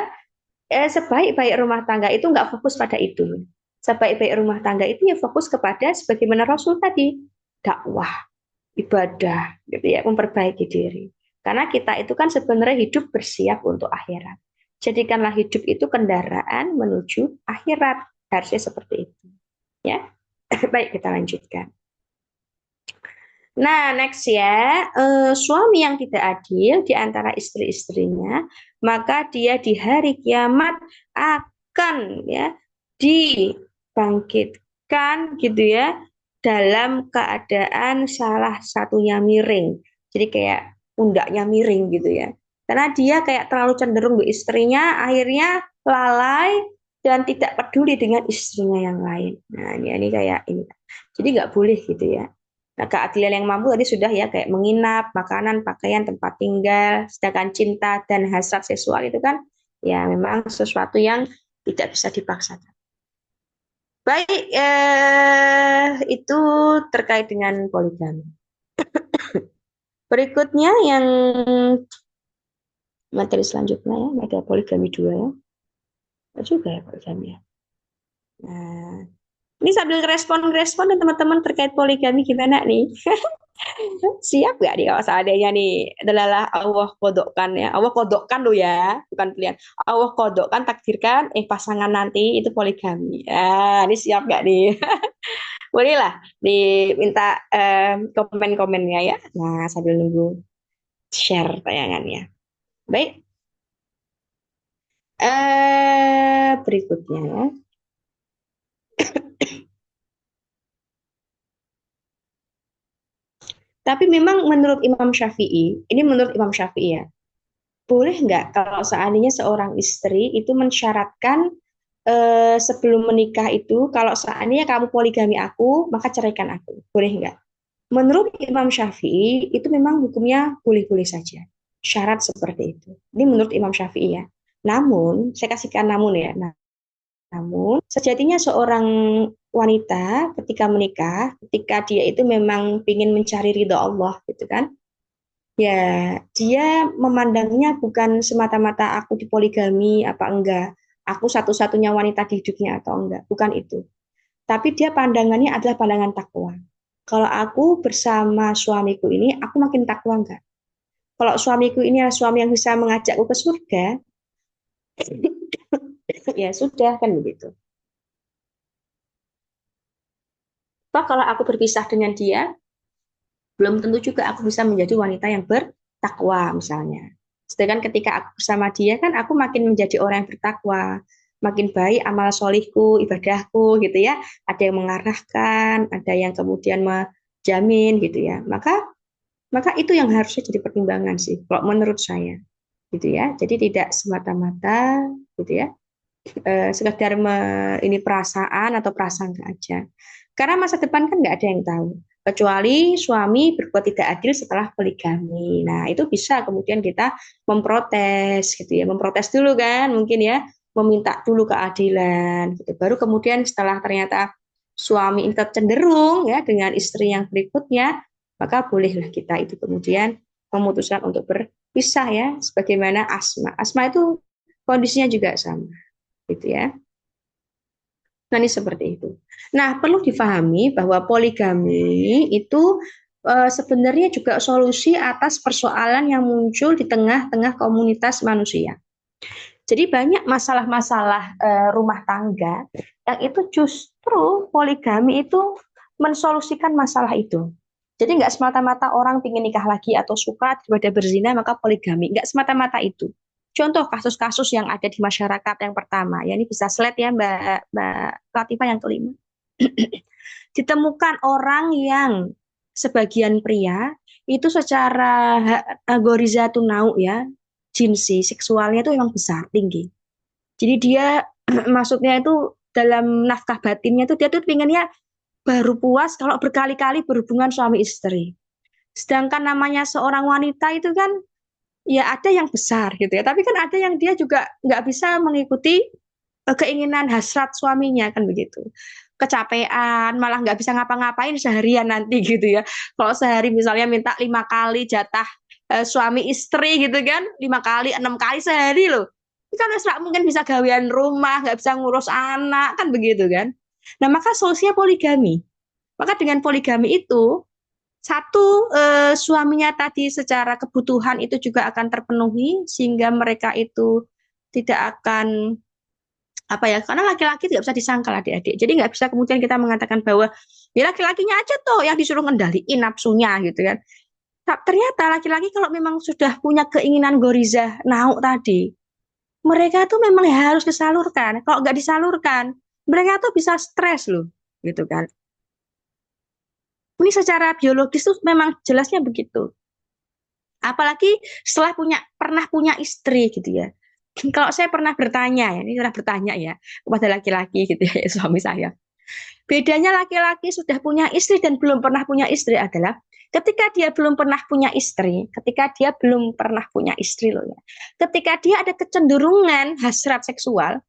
sebaik-baik rumah tangga itu nggak fokus pada itu. Sebaik-baik rumah tangga itu ya fokus kepada sebagaimana Rasul tadi, dakwah, ibadah, gitu ya, memperbaiki diri. Karena kita itu kan sebenarnya hidup bersiap untuk akhirat. Jadikanlah hidup itu kendaraan menuju akhirat. Harusnya seperti itu. Ya, baik kita lanjutkan. Nah, next ya, suami yang tidak adil di antara istri-istrinya, maka dia di hari kiamat akan ya dibangkitkan gitu ya dalam keadaan salah satunya miring. Jadi kayak pundaknya miring gitu ya. Karena dia kayak terlalu cenderung ke istrinya, akhirnya lalai dan tidak peduli dengan istrinya yang lain. Nah, ini kayak ini. Jadi nggak boleh gitu ya. Nah, keadilan yang mampu tadi sudah ya kayak menginap, makanan, pakaian, tempat tinggal, sedangkan cinta dan hasrat seksual itu kan ya memang sesuatu yang tidak bisa dipaksakan. Baik, itu terkait dengan poligami. Berikutnya yang materi selanjutnya ya, ada poligami dua ya. Ada juga ya poligami ya. Nah, ini sambil respon-respon dan teman-teman terkait poligami gimana nih? Siap gak nih kalau seandainya nih adalah Allah kodokkan ya. Allah kodokkan lo ya, bukan pilihan. Allah kodokkan, takdirkan, pasangan nanti itu poligami. Ini siap gak nih? Bolehlah diminta komen-komennya ya. Nah, sambil nunggu share tayangannya. Baik, berikutnya. Tapi memang menurut Imam Syafi'i, ini menurut Imam Syafi'i ya, boleh nggak kalau seandainya seorang istri itu mensyaratkan sebelum menikah itu kalau seandainya kamu poligami aku maka ceraikan aku, boleh nggak? Menurut Imam Syafi'i itu memang hukumnya boleh-boleh saja, syarat seperti itu. Ini menurut Imam Syafi'i ya. Namun saya kasihkan namun ya. Namun sejatinya seorang wanita ketika menikah, ketika dia itu memang ingin mencari ridho Allah gitu kan, ya, dia memandangnya bukan semata-mata aku dipoligami apa enggak, aku satu-satunya wanita di hidupnya atau enggak, bukan itu. Tapi dia pandangannya adalah pandangan takwa. Kalau aku bersama suamiku ini, aku makin takwa enggak? Kalau suamiku ini adalah suami yang bisa mengajakku ke surga, ya sudah kan begitu. Toh kalau aku berpisah dengan dia, belum tentu juga aku bisa menjadi wanita yang bertakwa misalnya. Sedangkan ketika aku bersama dia kan aku makin menjadi orang yang bertakwa, makin baik amal solihku, ibadahku gitu ya. Ada yang mengarahkan, ada yang kemudian menjamin gitu ya. Maka itu yang harusnya jadi pertimbangan sih, kalau menurut saya gitu ya. Jadi tidak semata-mata gitu ya, sekedar ini perasaan atau prasangka aja. Karena masa depan kan nggak ada yang tahu. Kecuali suami berbuat tidak adil setelah poligami. Nah, itu bisa kemudian kita memprotes gitu ya. Memprotes dulu kan mungkin ya, meminta dulu keadilan gitu. Baru kemudian setelah ternyata suami ini tetap cenderung ya dengan istri yang berikutnya, maka bolehlah kita itu kemudian memutuskan untuk berpisah ya, sebagaimana Asma. Asma itu kondisinya juga sama gitu ya. Nah, ini seperti itu. Nah, perlu difahami bahwa poligami itu sebenarnya juga solusi atas persoalan yang muncul di tengah-tengah komunitas manusia. Jadi banyak masalah-masalah rumah tangga yang itu justru poligami itu mensolusikan masalah itu. Jadi nggak semata-mata orang ingin nikah lagi atau suka daripada berzina maka poligami. Nggak semata-mata itu. Contoh kasus-kasus yang ada di masyarakat yang pertama, ya ini bisa slide ya Mbak Latifah yang kelima. Ditemukan orang yang sebagian pria itu secara gorizatun ya, jinsi seksualnya itu memang besar tinggi. Jadi dia maksudnya itu dalam nafkah batinnya itu dia tuh pinginnya baru puas kalau berkali-kali berhubungan suami istri. Sedangkan namanya seorang wanita itu kan ya ada yang besar gitu ya, tapi kan ada yang dia juga nggak bisa mengikuti keinginan hasrat suaminya kan begitu. Kecapean, malah nggak bisa ngapa-ngapain seharian nanti gitu ya. Kalau sehari misalnya minta 5 kali jatah suami istri gitu kan, 5 kali, 6 kali sehari loh. Itu kan nggak mungkin bisa gawean rumah, nggak bisa ngurus anak kan begitu kan. Nah maka solusinya poligami. Maka dengan poligami itu satu, suaminya tadi secara kebutuhan itu juga akan terpenuhi sehingga mereka itu tidak akan apa ya, karena laki-laki tidak bisa disangkal adik-adik. Jadi nggak bisa kemudian kita mengatakan bahwa ya laki-lakinya aja tuh yang disuruh ngendaliin nafsunya gitu kan. Ternyata laki-laki kalau memang sudah punya keinginan goriza nauk tadi, mereka tuh memang harus disalurkan. Kalau nggak disalurkan, mereka tuh bisa stres loh, gitu kan. Ini secara biologis tuh memang jelasnya begitu. Apalagi setelah pernah punya istri gitu ya. Kalau saya pernah bertanya ya, ini pernah bertanya ya kepada laki-laki gitu ya, suami saya. Bedanya laki-laki sudah punya istri dan belum pernah punya istri adalah ketika dia belum pernah punya istri, ketika dia belum pernah punya istri loh ya. Ketika dia ada kecenderungan hasrat seksual,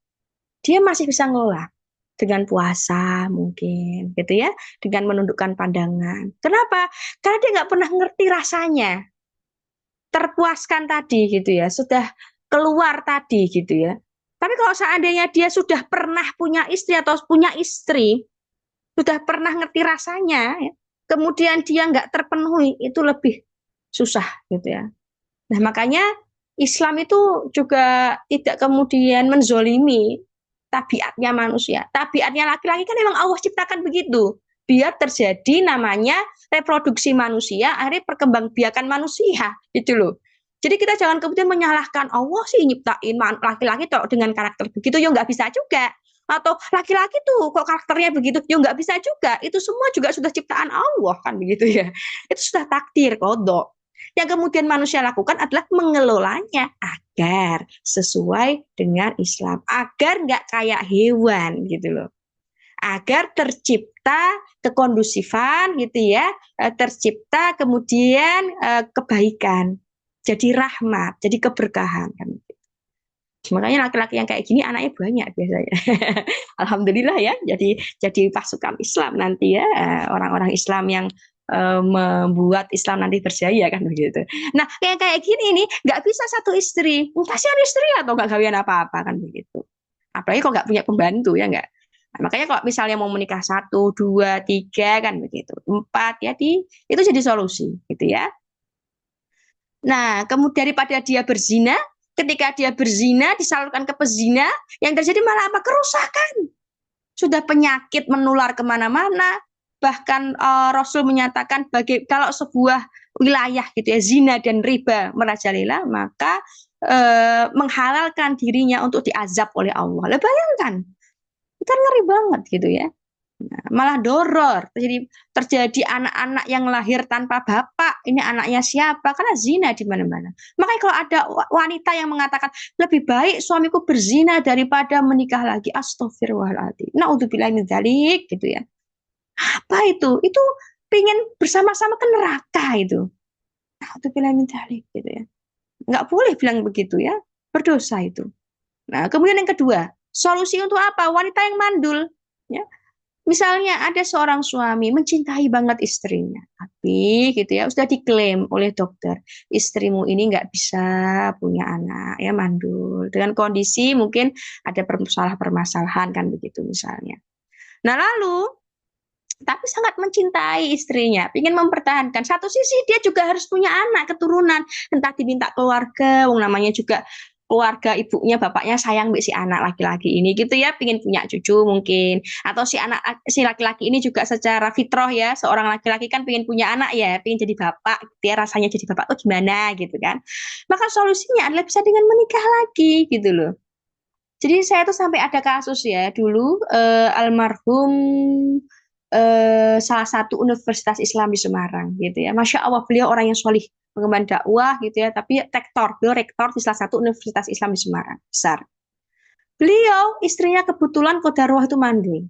dia masih bisa ngelola dengan puasa mungkin gitu ya, dengan menundukkan pandangan. Kenapa? Karena dia nggak pernah ngerti rasanya terpuaskan tadi gitu ya, sudah keluar tadi gitu ya. Tapi kalau seandainya dia sudah pernah punya istri atau punya istri, sudah pernah ngerti rasanya, ya, kemudian dia nggak terpenuhi, itu lebih susah gitu ya. Nah makanya Islam itu juga tidak kemudian menzolimi tabiatnya manusia. Tabiatnya laki-laki kan memang Allah ciptakan begitu. Biar terjadi namanya reproduksi manusia, akhirnya perkembangbiakan manusia, gitu loh. Jadi kita jangan kemudian menyalahkan Allah sih nyiptain laki-laki dengan karakter begitu, ya nggak bisa juga. Atau laki-laki tuh kok karakternya begitu, ya nggak bisa juga. Itu semua juga sudah ciptaan Allah kan begitu ya. Itu sudah takdir kodok. Yang kemudian manusia lakukan adalah mengelolanya agar sesuai dengan Islam, agar nggak kayak hewan gitu loh, agar tercipta kekondusifan gitu ya, tercipta kemudian kebaikan, jadi rahmat, jadi keberkahan kan. Makanya laki-laki yang kayak gini anaknya banyak biasanya. Alhamdulillah ya, jadi pasukan Islam nanti ya, orang-orang Islam yang membuat Islam nanti berjaya kan begitu. Nah kayak kayak gini nih nggak bisa satu istri, kasihan istri atau nggak gawean apa-apa kan begitu. Apalagi kalau nggak punya pembantu ya nggak. Nah, makanya kalau misalnya mau menikah 1, 2, 3 kan begitu, 4 ya itu jadi solusi gitu ya. Nah, kemudian daripada dia berzina, ketika dia berzina disalurkan ke pezina, yang terjadi malah apa? Kerusakan. Sudah penyakit menular kemana-mana, bahkan Rasul menyatakan kalau sebuah wilayah gitu ya zina dan riba merajalela, maka menghalalkan dirinya untuk diazab oleh Allah. Lah bayangkan, kan ngeri banget gitu ya. Nah, malah doror terjadi anak-anak yang lahir tanpa bapak. Ini anaknya siapa? Karena zina di mana-mana. Makanya kalau ada wanita yang mengatakan lebih baik suamiku berzina daripada menikah lagi, astagfirullahaladzim. Naudzubillah min dzalik gitu ya. Apa itu? Itu pingin bersama-sama ke neraka itu. Naudzubillah min dzalik gitu ya. Nggak boleh bilang begitu ya. Berdosa itu. Nah, kemudian yang kedua, solusi untuk apa? Wanita yang mandul. Ya, misalnya ada seorang suami mencintai banget istrinya, tapi gitu ya sudah diklaim oleh dokter, istrimu ini nggak bisa punya anak, ya mandul. Dengan kondisi mungkin ada permasalahan kan begitu misalnya. Nah lalu, tapi sangat mencintai istrinya, ingin mempertahankan. Satu sisi dia juga harus punya anak, keturunan, entah diminta keluarga, wong namanya juga keluarga ibunya bapaknya sayang si anak laki-laki ini gitu ya, pingin punya cucu mungkin, atau si laki-laki ini juga secara fitrah ya, seorang laki-laki kan pingin punya anak ya, pingin jadi bapak dia rasanya jadi bapak tuh gimana gitu kan. Maka solusinya adalah bisa dengan menikah lagi gitu loh. Jadi saya tuh sampai ada kasus ya dulu, almarhum salah satu universitas Islam di Semarang gitu ya. Masya Allah beliau orang yang solih, pengemban dakwah gitu ya, tapi beliau rektor di salah satu universitas Islam di Semarang besar. Beliau istrinya kebetulan qadarullah itu mandul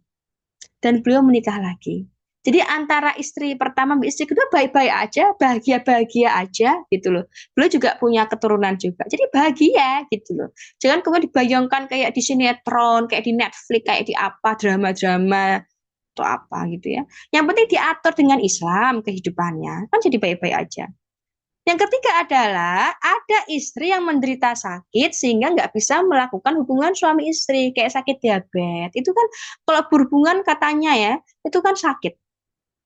dan beliau menikah lagi. Jadi antara istri pertama dan istri kedua baik-baik aja, bahagia-bahagia aja gitu loh. Beliau juga punya keturunan juga. Jadi bahagia gitu loh. Jangan kemudian dibayangkan kayak di sinetron, kayak di Netflix, kayak di apa drama-drama atau apa gitu ya. Yang penting diatur dengan Islam kehidupannya, kan jadi baik-baik aja. Yang ketiga adalah ada istri yang menderita sakit sehingga nggak bisa melakukan hubungan suami istri, kayak sakit diabetes. Itu kan kalau berhubungan katanya ya, itu kan sakit,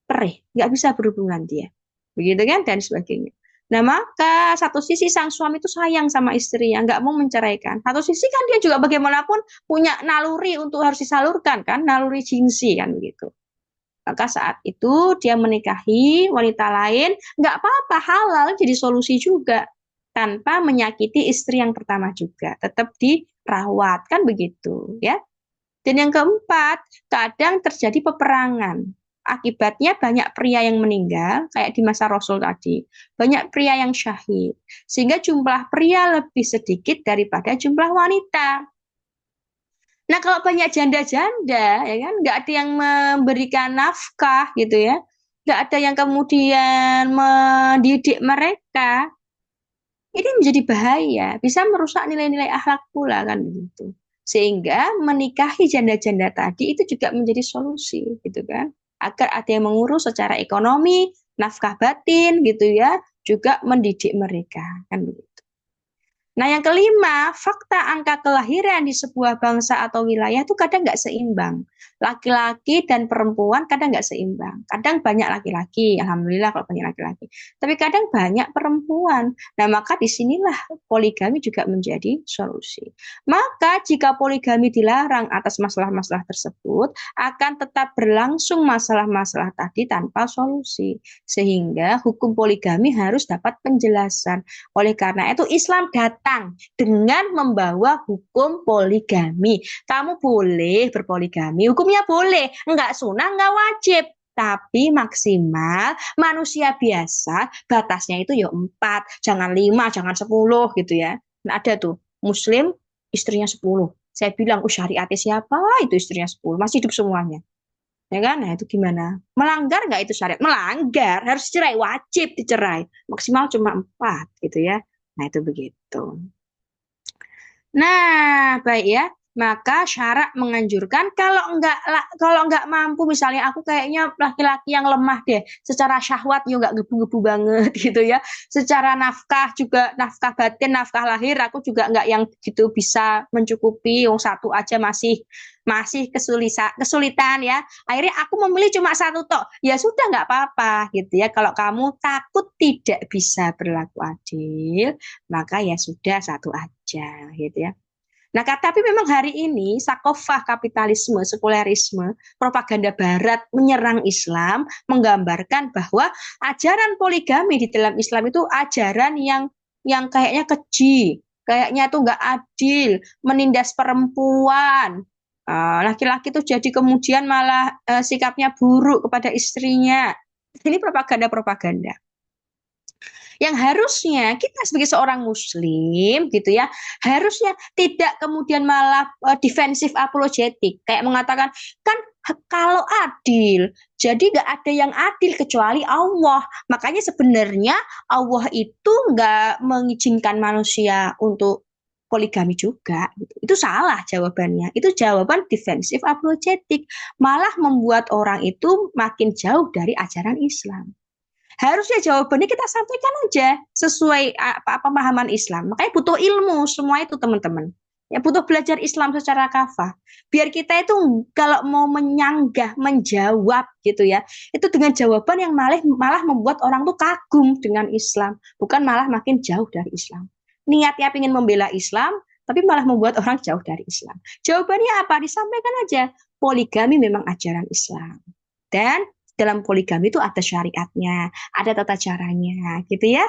perih, nggak bisa berhubungan dia. Begitu kan dan sebagainya. Nah, maka satu sisi sang suami itu sayang sama istrinya, nggak mau menceraikan. Satu sisi kan dia juga bagaimanapun punya naluri untuk harus disalurkan kan, naluri jinsi kan begitu. Maka saat itu dia menikahi wanita lain, nggak apa-apa, halal jadi solusi juga. Tanpa menyakiti istri yang pertama juga. Tetap dirawat, kan begitu ya. Dan yang keempat, kadang terjadi peperangan. Akibatnya banyak pria yang meninggal, kayak di masa Rasul tadi. Banyak pria yang syahid. Sehingga jumlah pria lebih sedikit daripada jumlah wanita. Nah, kalau banyak janda-janda, ya kan, nggak ada yang memberikan nafkah gitu ya, nggak ada yang kemudian mendidik mereka, ini menjadi bahaya, bisa merusak nilai-nilai akhlak pula kan begitu. Sehingga menikahi janda-janda tadi itu juga menjadi solusi gitu kan, agar ada yang mengurus secara ekonomi, nafkah batin gitu ya, juga mendidik mereka kan begitu. Nah, yang kelima, fakta angka kelahiran di sebuah bangsa atau wilayah itu kadang nggak seimbang. Laki-laki dan perempuan kadang nggak seimbang. Kadang banyak laki-laki, alhamdulillah kalau banyak laki-laki. Tapi kadang banyak perempuan. Nah, maka disinilah poligami juga menjadi solusi. Maka jika poligami dilarang atas masalah-masalah tersebut, akan tetap berlangsung masalah-masalah tadi tanpa solusi. Sehingga hukum poligami harus dapat penjelasan. Oleh karena itu Islam datang dengan membawa hukum poligami. Kamu boleh berpoligami, hukumnya boleh, enggak sunah, enggak wajib. Tapi maksimal manusia biasa batasnya itu ya 4, jangan 5, jangan 10 gitu ya. Nah ada tuh muslim istrinya 10. Saya bilang, syariatnya siapa itu istrinya 10, masih hidup semuanya. Ya kan? Nah, itu gimana? Melanggar nggak itu syariat? Melanggar, harus cerai, wajib dicerai. Maksimal cuma 4 gitu ya. Nah, itu begitu. Nah, baik ya. Maka syarak menganjurkan kalau nggak mampu misalnya aku kayaknya laki-laki yang lemah deh, secara syahwat juga nggak gebu-gebu banget gitu ya. Secara nafkah juga nafkah batin, nafkah lahir aku juga nggak yang gitu bisa mencukupi. Yang satu aja masih masih kesulitan ya. Akhirnya aku memilih cuma satu tok. Ya sudah nggak apa-apa gitu ya. Kalau kamu takut tidak bisa berlaku adil, maka ya sudah satu aja gitu ya. Nah, tapi memang hari ini sakofah kapitalisme, sekulerisme, propaganda barat menyerang Islam, menggambarkan bahwa ajaran poligami di dalam Islam itu ajaran yang kayaknya keji, kayaknya tuh nggak adil, menindas perempuan. Laki-laki tuh jadi kemudian malah sikapnya buruk kepada istrinya. Ini propaganda-propaganda yang harusnya kita sebagai seorang muslim gitu ya, harusnya tidak kemudian malah defensif apologetik kayak mengatakan kan kalau adil jadi nggak ada yang adil kecuali Allah, makanya sebenarnya Allah itu nggak mengizinkan manusia untuk poligami juga gitu. Itu salah jawabannya, itu jawaban defensif apologetik, malah membuat orang itu makin jauh dari ajaran Islam. Harusnya jawabannya kita sampaikan aja sesuai apa pemahaman Islam. Makanya butuh ilmu semua itu teman-teman. Ya butuh belajar Islam secara kafah. Biar kita itu kalau mau menyanggah, menjawab gitu ya, itu dengan jawaban yang malah membuat orang tuh kagum dengan Islam, bukan malah makin jauh dari Islam. Niatnya ingin membela Islam, tapi malah membuat orang jauh dari Islam. Jawabannya apa? Disampaikan aja. Poligami memang ajaran Islam. Dan dalam poligami itu ada syariatnya, ada tata caranya, gitu ya.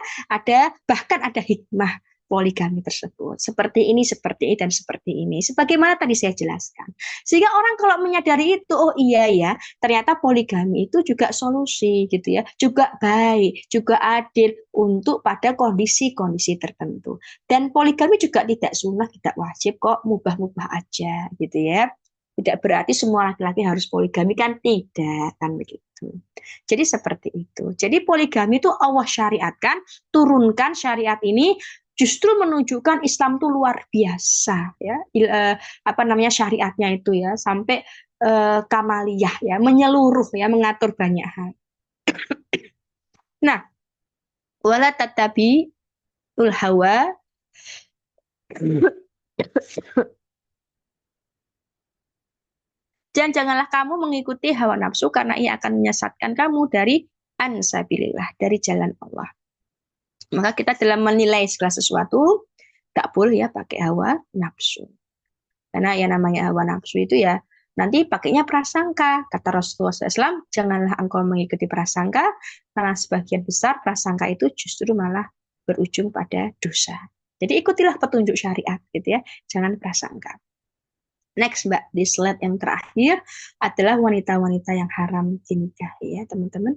Bahkan ada hikmah poligami tersebut. Seperti ini, dan seperti ini. Sebagaimana tadi saya jelaskan. Sehingga orang kalau menyadari itu, oh iya ya, ternyata poligami itu juga solusi, gitu ya. Juga baik, juga adil untuk pada kondisi-kondisi tertentu. Dan poligami juga tidak sunnah, tidak wajib kok, mubah-mubah aja, gitu ya. Tidak berarti semua laki-laki harus poligami kan tidak kan begitu. Jadi seperti itu. Jadi poligami itu Allah syariatkan, turunkan syariat ini justru menunjukkan Islam itu luar biasa ya. Apa namanya syariatnya itu ya sampai kamaliyah ya, menyeluruh ya, mengatur banyak hal. Nah, wala tatabi ul hawa dan janganlah kamu mengikuti hawa nafsu karena ia akan menyesatkan kamu dari ansabilillah, dari jalan Allah. Maka kita dalam menilai segala sesuatu, tak boleh ya pakai hawa nafsu. Karena yang namanya hawa nafsu itu ya, nanti pakainya prasangka. Kata Rasulullah SAW, janganlah engkau mengikuti prasangka, karena sebagian besar prasangka itu justru malah berujung pada dosa. Jadi ikutilah petunjuk syariat gitu ya, jangan prasangka. Next Mbak, di slide yang terakhir adalah wanita-wanita yang haram dinikahi ya teman-teman.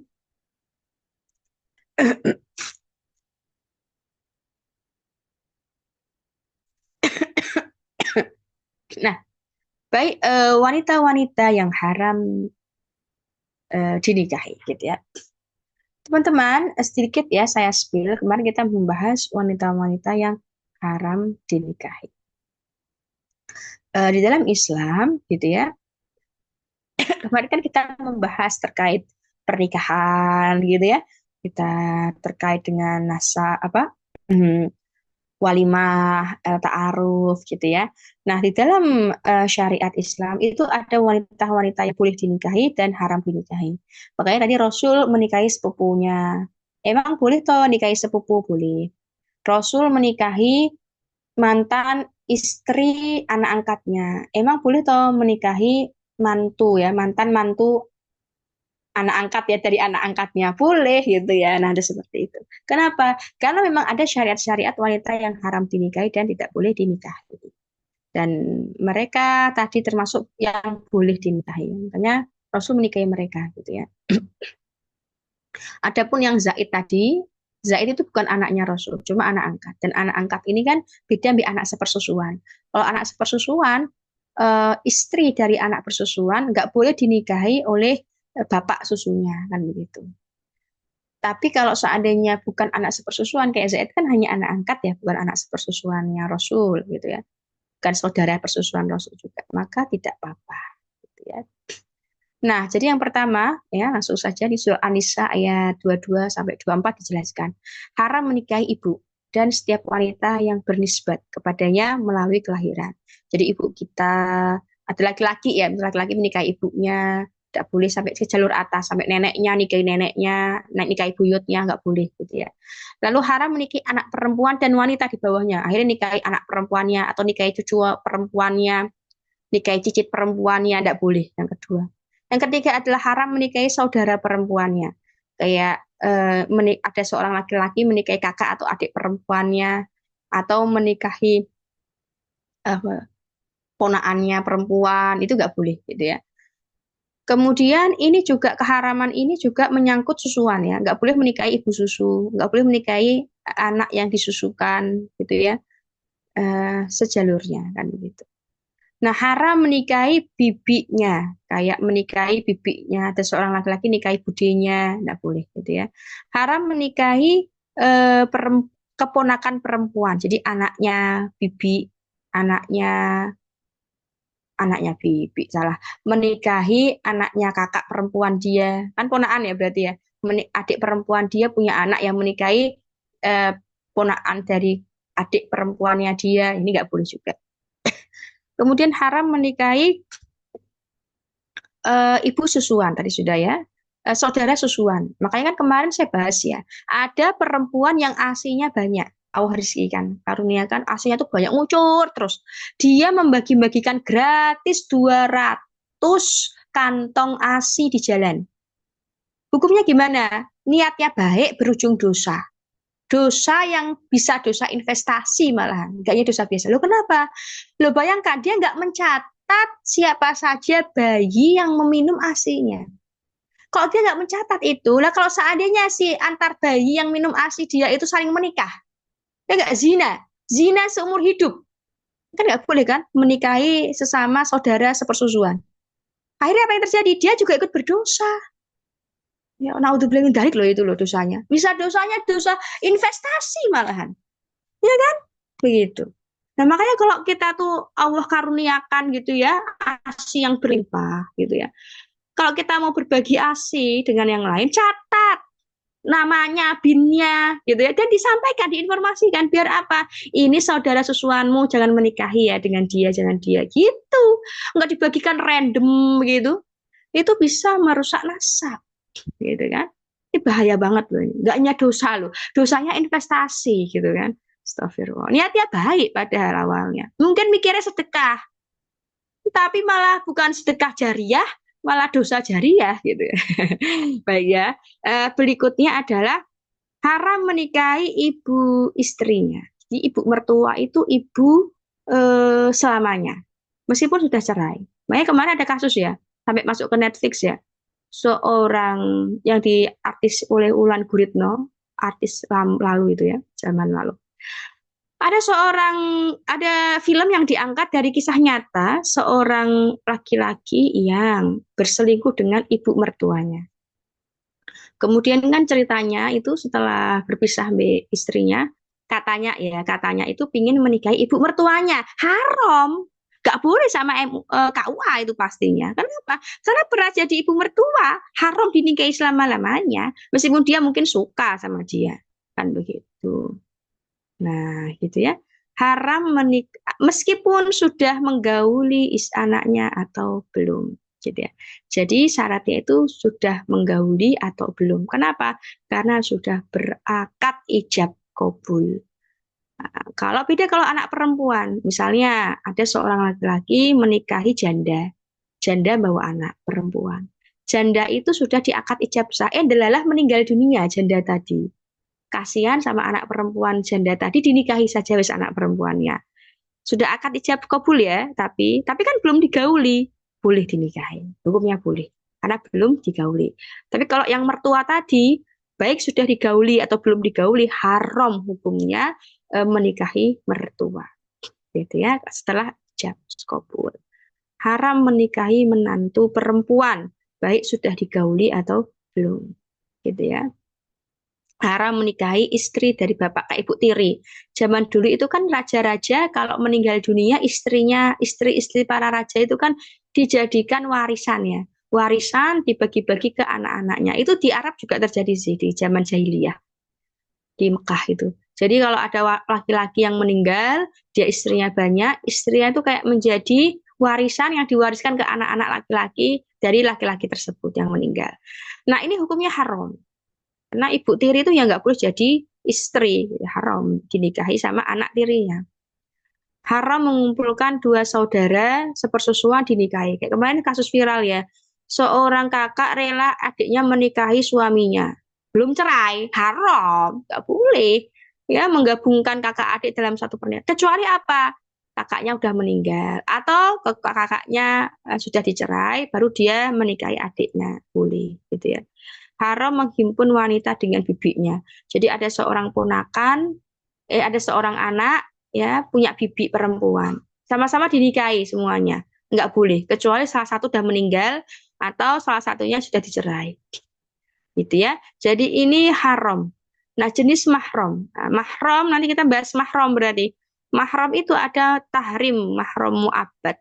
Nah, baik wanita-wanita yang haram dinikahi gitu ya. Teman-teman, sedikit ya saya spill, kemarin kita membahas wanita-wanita yang haram dinikahi. Di dalam Islam gitu ya, kemarin kan kita membahas terkait pernikahan gitu ya, kita terkait dengan walimah, ta'aruf gitu ya. Nah, di dalam syariat Islam itu ada wanita-wanita yang boleh dinikahi dan haram dinikahi. Makanya tadi Rasul menikahi sepupunya. Emang boleh toh nikahi sepupu? Boleh. Rasul menikahi mantan istri anak angkatnya. Emang boleh toh menikahi mantu ya, mantan mantu anak angkat ya dari anak angkatnya boleh gitu ya. Nah, ada seperti itu. Kenapa? Karena memang ada syariat-syariat wanita yang haram dinikahi dan tidak boleh dinikahi. Dan mereka tadi termasuk yang boleh dinikahi. Makanya Rasul menikahi mereka gitu ya. Adapun yang Zaid tadi, Zaid itu bukan anaknya Rasul, cuma anak angkat. Dan anak angkat ini kan beda dengan anak sepersusuan. Kalau anak sepersusuan, istri dari anak persusuan nggak boleh dinikahi oleh bapak susunya kan begitu. Tapi kalau seandainya bukan anak sepersusuan kayak Zaid kan hanya anak angkat ya, bukan anak sepersusuannya Rasul gitu ya. Bukan saudara persusuan Rasul juga, maka tidak apa-apa gitu ya. Nah, jadi yang pertama ya langsung saja di surah An-Nisa ayat 22 sampai 24 dijelaskan. Haram menikahi ibu dan setiap wanita yang bernisbat kepadanya melalui kelahiran. Jadi ibu kita ada laki-laki ya, laki-laki menikahi ibunya Tidak boleh sampai ke jalur atas, sampai neneknya, nikahi buyutnya, nggak boleh gitu ya. Lalu haram menikahi anak perempuan dan wanita di bawahnya. Akhirnya nikahi anak perempuannya atau nikahi cucu perempuannya, nikahi cicit perempuannya, tidak boleh. Yang kedua. Yang ketiga adalah haram menikahi saudara perempuannya. Kayak ada seorang laki-laki menikahi kakak atau adik perempuannya, atau menikahi ponaannya perempuan, itu nggak boleh gitu ya. Kemudian ini juga keharaman ini juga menyangkut susuan ya, nggak boleh menikahi ibu susu, nggak boleh menikahi anak yang disusukan gitu ya, sejalurnya kan begitu. Nah haram menikahi bibinya, kayak menikahi bibinya, ada seorang laki-laki nikahi budenya, nggak boleh gitu ya. Haram menikahi keponakan perempuan, jadi anaknya bibi, anaknya anaknya bibi salah, menikahi anaknya kakak perempuan dia, kan ponaan ya berarti ya, adik perempuan dia punya anak yang menikahi eh, ponaan dari adik perempuannya dia, ini nggak boleh juga. Kemudian haram menikahi ibu susuan tadi sudah ya. Saudara susuan, makanya kan kemarin saya bahas ya, ada perempuan yang asinya banyak, Allah rizki kan, karuniakan asinya tuh banyak ngucur terus, dia membagi-bagikan gratis 200 kantong asi di jalan. Hukumnya gimana? Niatnya baik berujung dosa. Dosa yang bisa dosa investasi malahan, enggaknya dosa biasa. Lo kenapa? Lo bayangkan dia nggak mencatat siapa saja bayi yang meminum asinya. Kalau dia nggak mencatat itu, lah kalau seandainya si antar bayi yang minum asi dia itu saling menikah, ya nggak zina, zina seumur hidup, kan nggak boleh kan menikahi sesama saudara sepersusuan. Akhirnya apa yang terjadi? Dia juga ikut berdosa. Ya, naudzubillah min dzalik loh itu loh dosanya. Bisa dosanya dosa investasi malahan. Ya kan? Begitu. Nah, makanya kalau kita tuh Allah karuniakan gitu ya, asi yang berlimpah gitu ya. Kalau kita mau berbagi asi dengan yang lain, catat namanya, binnya gitu ya. Dan disampaikan, diinformasikan biar apa? Ini saudara susuanmu, jangan menikahi ya dengan dia, jangan dia gitu. Enggak dibagikan random gitu. Itu bisa merusak nasab gitu kan. Ini bahaya banget loh ini. Enggak hanya dosa loh. Dosanya investasi gitu kan. Astagfirullah. Niatnya baik padahal awalnya. Mungkin mikirnya sedekah, tapi malah bukan sedekah jariah, malah dosa jariah gitu ya. Baik ya. Berikutnya adalah haram menikahi ibu istrinya. Jadi ibu mertua itu ibu selamanya, meskipun sudah cerai. Makanya kemarin ada kasus ya, sampai masuk ke Netflix ya. Seorang yang diartis oleh Ulan Guritno, artis lalu itu ya, zaman lalu. Ada film yang diangkat dari kisah nyata seorang laki-laki yang berselingkuh dengan ibu mertuanya. Kemudian kan ceritanya itu setelah berpisah sama istrinya, katanya itu pingin menikahi ibu mertuanya. Haram. Gak boleh sama KUA itu pastinya. Kenapa? Karena pernah jadi ibu mertua, haram dinikahi selama-lamanya. Meskipun dia mungkin suka sama dia. Kan begitu. Nah, gitu ya. Haram menikah meskipun sudah menggauli anaknya atau belum, gitu ya. Jadi syaratnya itu sudah menggauli atau belum. Kenapa? Karena sudah berakad ijab kabul. Nah, kalau anak perempuan, misalnya ada seorang laki-laki menikahi janda, janda bawa anak perempuan. Janda itu sudah diakad ijab sah, delalah meninggal dunia janda tadi. Kasihan sama anak perempuan janda tadi, dinikahi saja wis anak perempuannya. Sudah akad ijab kabul ya, tapi kan belum digauli, boleh dinikahi. Hukumnya boleh karena belum digauli. Tapi kalau yang mertua tadi, baik sudah digauli atau belum digauli, haram hukumnya menikahi mertua. Gitu ya, setelah ijab kabul. Haram menikahi menantu perempuan, baik sudah digauli atau belum. Gitu ya. Haram menikahi istri dari bapak ke ibu tiri. Zaman dulu itu kan raja-raja kalau meninggal dunia istrinya, istri-istri para raja itu kan dijadikan warisan ya. Warisan dibagi-bagi ke anak-anaknya. Itu di Arab juga terjadi sih di zaman jahiliyah di Mekah itu. Jadi kalau ada laki-laki yang meninggal, dia istrinya banyak, istrinya itu kayak menjadi warisan yang diwariskan ke anak-anak laki-laki dari laki-laki tersebut yang meninggal. Nah, ini hukumnya haram. Karena ibu tiri itu ya nggak boleh jadi istri, haram dinikahi sama anak tirinya. Haram mengumpulkan dua saudara sepersusuan dinikahi. Kayak kemarin kasus viral ya, seorang kakak rela adiknya menikahi suaminya. Belum cerai, haram, nggak boleh. Ya, menggabungkan kakak adik dalam satu pernikahan. Kecuali apa? Kakaknya udah meninggal atau kakaknya sudah dicerai, baru dia menikahi adiknya, boleh, gitu ya. Haram menghimpun wanita dengan bibinya. Jadi ada seorang anak ya punya bibi perempuan. Sama-sama dinikahi semuanya. Nggak boleh, kecuali salah satu sudah meninggal atau salah satunya sudah dicerai. Gitu ya. Jadi ini haram. Nah, jenis mahram. Nah, mahram nanti kita bahas mahram berarti. Mahram itu ada tahrim, mahram mu'abbad.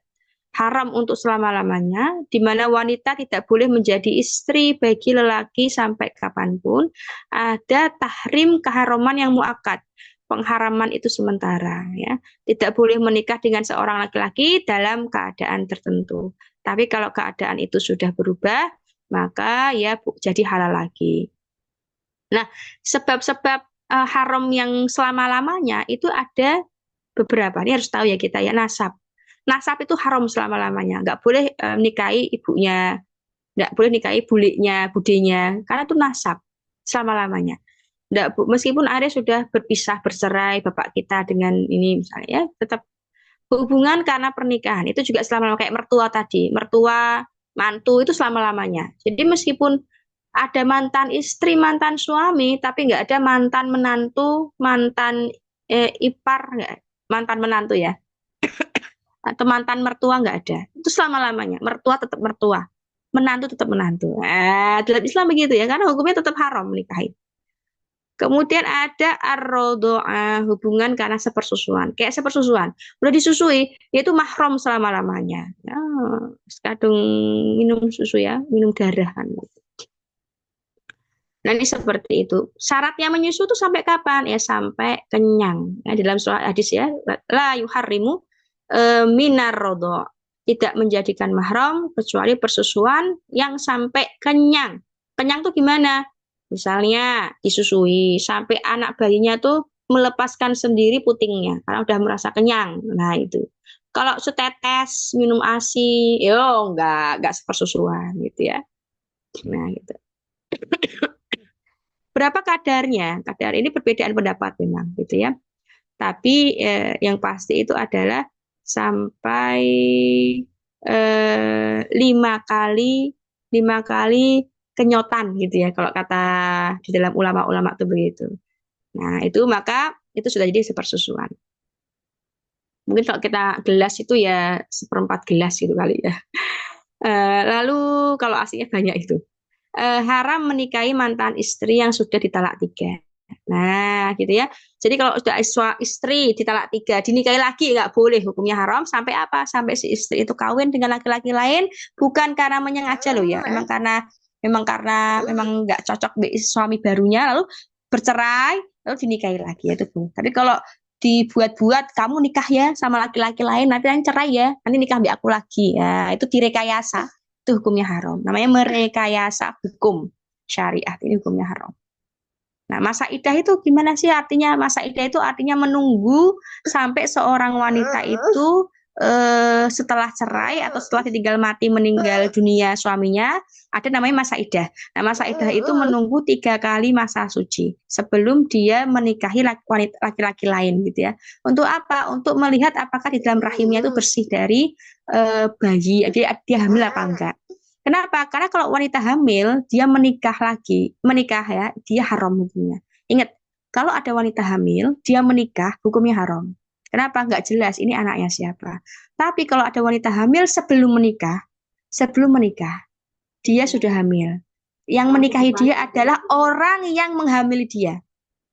Haram untuk selama-lamanya, di mana wanita tidak boleh menjadi istri bagi lelaki sampai kapanpun. Ada tahrim keharaman yang muakkad. Pengharaman itu sementara, ya. Tidak boleh menikah dengan seorang laki-laki dalam keadaan tertentu. Tapi kalau keadaan itu sudah berubah, maka ya jadi halal lagi. Nah, sebab-sebab haram yang selama-lamanya itu ada beberapa. Ini harus tahu ya kita ya, nasab. Nasab itu haram selama-lamanya. Nggak boleh nikahi ibunya, nggak boleh nikahi buliknya, budenya, karena itu nasab selama-lamanya. Meskipun Arya sudah berpisah, bercerai, bapak kita dengan ini misalnya ya, tetap hubungan karena pernikahan. Itu juga selama-lamanya, kayak mertua tadi. Mertua, mantu itu selama-lamanya. Jadi meskipun ada mantan istri, mantan suami, tapi nggak ada mantan menantu, mantan ipar, nggak, mantan menantu ya, atau mantan mertua nggak ada. Itu selama-lamanya. Mertua tetap mertua, menantu tetap menantu. Dalam Islam begitu ya, karena hukumnya tetap haram menikahi. Kemudian ada ar-rodho'ah, hubungan karena sepersusuan. Kayak sepersusuan, udah disusui, yaitu mahram selama-lamanya. Ya, kadung minum susu ya, minum darahan. Nah, ini seperti itu. Syaratnya menyusu itu sampai kapan? Ya, sampai kenyang. Nah, dalam surah hadis ya, la yuharrimu minar rodho. Tidak menjadikan mahram kecuali persusuan yang sampai kenyang. Kenyang tuh gimana? Misalnya disusui sampai anak bayinya tuh melepaskan sendiri putingnya karena udah merasa kenyang. Nah, itu. Kalau setetes minum ASI, yo enggak sepersusuan gitu ya. Nah, gitu. Berapa kadarnya? Kadar ini perbedaan pendapat memang gitu ya. Tapi yang pasti itu adalah sampai 5 kali kenyotan gitu ya. Kalau kata di dalam ulama-ulama itu begitu. Nah, itu maka itu sudah jadi sepersusuan. Mungkin kalau kita gelas itu ya seperempat gelas gitu kali ya. Lalu kalau aslinya banyak itu. Haram menikahi mantan istri yang sudah ditalak 3. Nah, gitu ya. Jadi kalau sudah istri ditalak 3, dinikahi lagi nggak boleh, hukumnya haram sampai apa? Sampai si istri itu kawin dengan laki-laki lain, bukan karena menyengaja loh ya. Memang nggak cocok suami barunya, lalu bercerai, lalu dinikahi lagi itu Bu. Tapi kalau dibuat-buat kamu nikah ya sama laki-laki lain, nanti yang cerai ya, nanti nikah sama aku lagi. Ya, itu direkayasa. Itu hukumnya haram. Namanya merekayasa hukum syariat, ini hukumnya haram. Nah, masa idah itu gimana sih artinya? Masa idah itu artinya menunggu sampai seorang wanita itu setelah cerai atau setelah ditinggal mati meninggal dunia suaminya, ada namanya masa idah. Nah, masa idah itu menunggu 3 kali masa suci sebelum dia menikahi laki-laki lain gitu ya. Untuk apa? Untuk melihat apakah di dalam rahimnya itu bersih dari bayi, dia hamil apa enggak. Kenapa? Karena kalau wanita hamil, dia menikah ya, dia haram hukumnya. Ingat, kalau ada wanita hamil, dia menikah, hukumnya haram. Kenapa? Nggak jelas ini anaknya siapa. Tapi kalau ada wanita hamil sebelum menikah, dia sudah hamil. Yang menikahi dia adalah orang yang menghamili dia.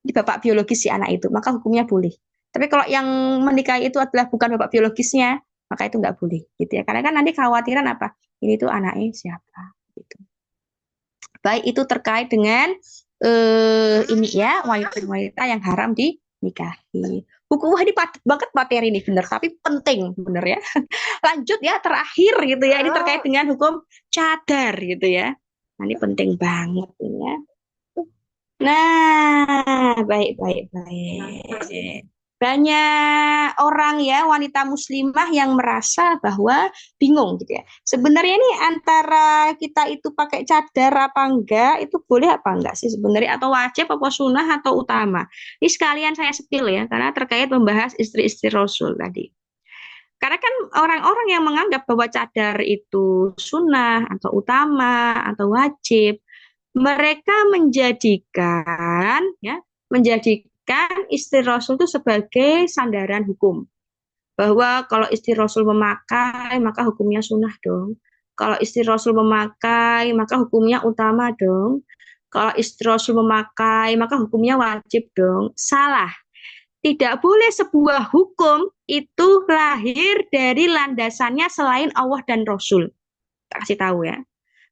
Ini bapak biologis si anak itu, maka hukumnya boleh. Tapi kalau yang menikahi itu adalah bukan bapak biologisnya, maka itu nggak boleh, gitu ya. Karena kan nanti kekhawatiran apa? Ini tuh anaknya siapa? Gitu. Baik itu terkait dengan ini ya wanita-wanita yang haram dinikahi. buku. Wah, ini padat banget materi ini, bener, tapi penting, bener ya. Lanjut ya, terakhir gitu ya, ini terkait dengan hukum cadar gitu ya. Nah, ini penting banget ini ya. Nah, baik, baik, baik. Banyak orang ya, wanita muslimah yang merasa bahwa bingung gitu ya. Sebenarnya ini antara kita itu pakai cadar apa enggak, itu boleh apa enggak sih sebenarnya, atau wajib apa sunnah atau utama. Ini sekalian saya sepil ya, karena terkait membahas istri-istri Rasul tadi. Karena kan orang-orang yang menganggap bahwa cadar itu sunnah atau utama atau wajib, mereka menjadikan istri Rasul itu sebagai sandaran hukum. Bahwa kalau istri Rasul memakai, maka hukumnya sunnah dong. Kalau istri Rasul memakai, maka hukumnya utama dong. Kalau istri Rasul memakai, maka hukumnya wajib dong. Salah. Tidak boleh sebuah hukum itu lahir dari landasannya selain Allah dan Rasul. Kasih tahu ya.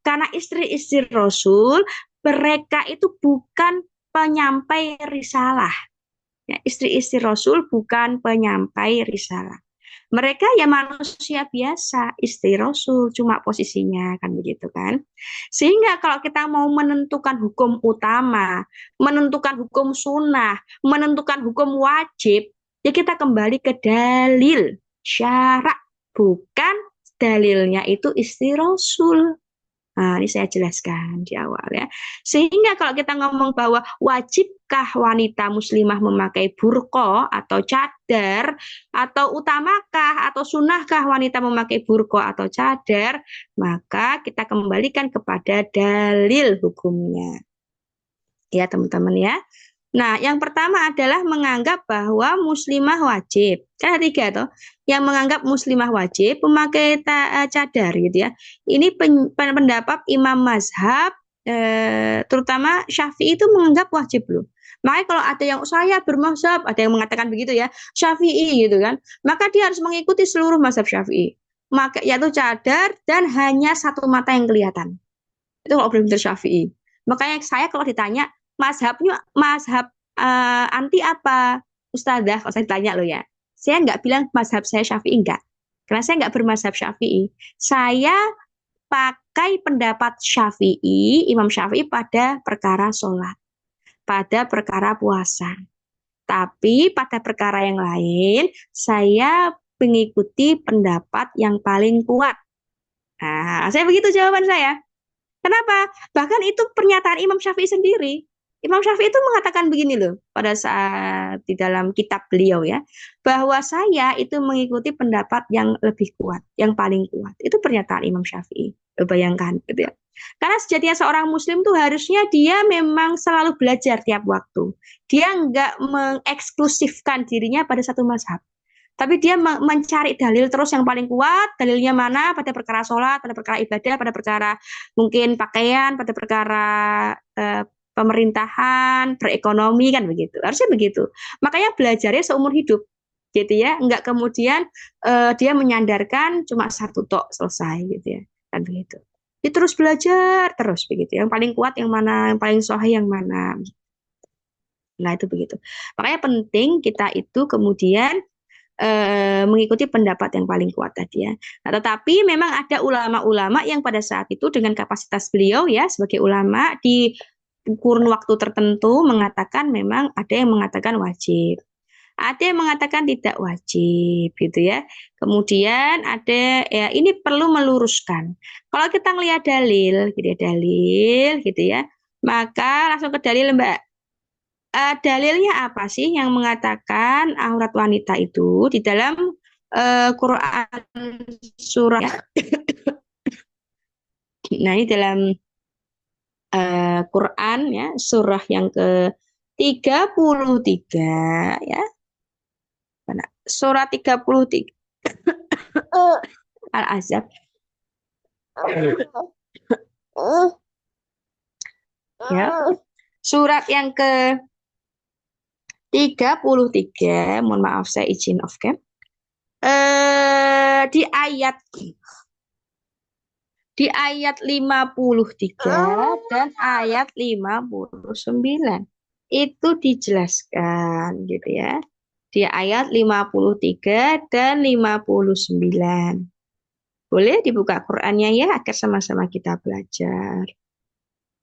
Karena istri-istri Rasul, mereka itu bukan penyampai risalah. Ya, istri-istri Rasul bukan penyampai risalah. Mereka ya manusia biasa, istri Rasul, cuma posisinya kan begitu kan. Sehingga kalau kita mau menentukan hukum utama, menentukan hukum sunnah, menentukan hukum wajib, ya kita kembali ke dalil, syarak, bukan dalilnya itu istri Rasul. Nah, ini saya jelaskan di awal ya. Sehingga kalau kita ngomong bahwa wajibkah wanita muslimah memakai burqa atau cadar, atau utamakah atau sunnahkah wanita memakai burqa atau cadar, maka kita kembalikan kepada dalil hukumnya. Ya, teman-teman ya. Nah, yang pertama adalah menganggap bahwa muslimah wajib. Kan ada tiga toh. Yang menganggap muslimah wajib memakai cadar gitu ya. Ini pendapat imam mazhab, terutama Syafi'i itu menganggap wajib loh. Makanya kalau ada yang saya bermazhab, ada yang mengatakan begitu ya, Syafi'i gitu kan, maka dia harus mengikuti seluruh mazhab Syafi'i. Maka yaitu cadar dan hanya satu mata yang kelihatan. Itu kalau benar-benar Syafi'i. Makanya saya kalau ditanya mazhab anti apa, Ustazah? Kalau saya ditanya loh ya, saya nggak bilang mazhab saya Syafi'i, enggak. Karena saya nggak bermazhab Syafi'i. Saya pakai pendapat Syafi'i, Imam Syafi'i pada perkara sholat, pada perkara puasa. Tapi pada perkara yang lain, saya mengikuti pendapat yang paling kuat. Nah, saya begitu jawaban saya. Kenapa? Bahkan itu pernyataan Imam Syafi'i sendiri. Imam Syafi'i itu mengatakan begini loh pada saat di dalam kitab beliau ya, bahwa saya itu mengikuti pendapat yang lebih kuat, yang paling kuat. Itu pernyataan Imam Syafi'i. Bayangkan gitu ya. Karena sejatinya seorang muslim tuh harusnya dia memang selalu belajar tiap waktu. Dia nggak mengeksklusifkan dirinya pada satu mazhab. Tapi dia mencari dalil terus yang paling kuat, dalilnya mana pada perkara sholat, pada perkara ibadah, pada perkara mungkin pakaian, pada perkara eh, pemerintahan, berekonomi kan begitu. Harusnya begitu. Makanya belajarnya seumur hidup, gitu ya. Enggak kemudian dia menyandarkan cuma satu tok selesai gitu ya, kan begitu. Dia terus belajar terus begitu. Yang paling kuat yang mana, yang paling sahih yang mana. Nah itu begitu. Makanya penting kita itu kemudian mengikuti pendapat yang paling kuat tadi ya. Nah, tetapi memang ada ulama-ulama yang pada saat itu dengan kapasitas beliau ya sebagai ulama di kurun waktu tertentu mengatakan memang ada yang mengatakan wajib. Ada yang mengatakan tidak wajib gitu ya. Kemudian ada ya ini perlu meluruskan. Kalau kita ngelihat dalil gitu ya, maka langsung ke dalil Mbak. Dalilnya apa sih yang mengatakan aurat wanita itu di dalam Quran surah ya. Nah, ini dalam Quran ya, surah yang ke-33 ya. Mana? Surah 33 Al-Ahzab. Ya. Surat yang ke-33, mohon maaf saya izin off cam. Di ayat 53 dan ayat 59 itu dijelaskan gitu ya. di ayat 53 dan 59. Boleh dibuka Qur'annya ya agar sama-sama kita belajar.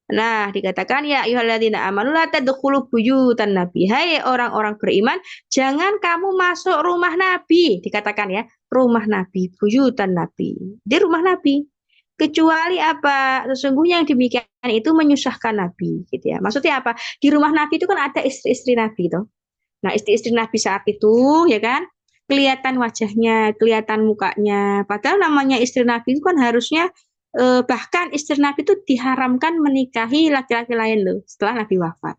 Nah, dikatakan ya ayyuhalladzina amanu la tadkhulu buyutan nabi. Hai orang-orang beriman, jangan kamu masuk rumah nabi. Dikatakan ya, rumah nabi, buyutan nabi. Di rumah nabi. Kecuali apa? Sesungguhnya yang demikian itu menyusahkan nabi, gitu ya. Maksudnya apa? Di rumah nabi itu kan ada istri-istri nabi toh. Nah, istri-istri nabi saat itu ya kan kelihatan wajahnya, kelihatan mukanya. Padahal namanya istri nabi itu kan harusnya bahkan istri Nabi itu diharamkan menikahi laki-laki lain loh setelah Nabi wafat.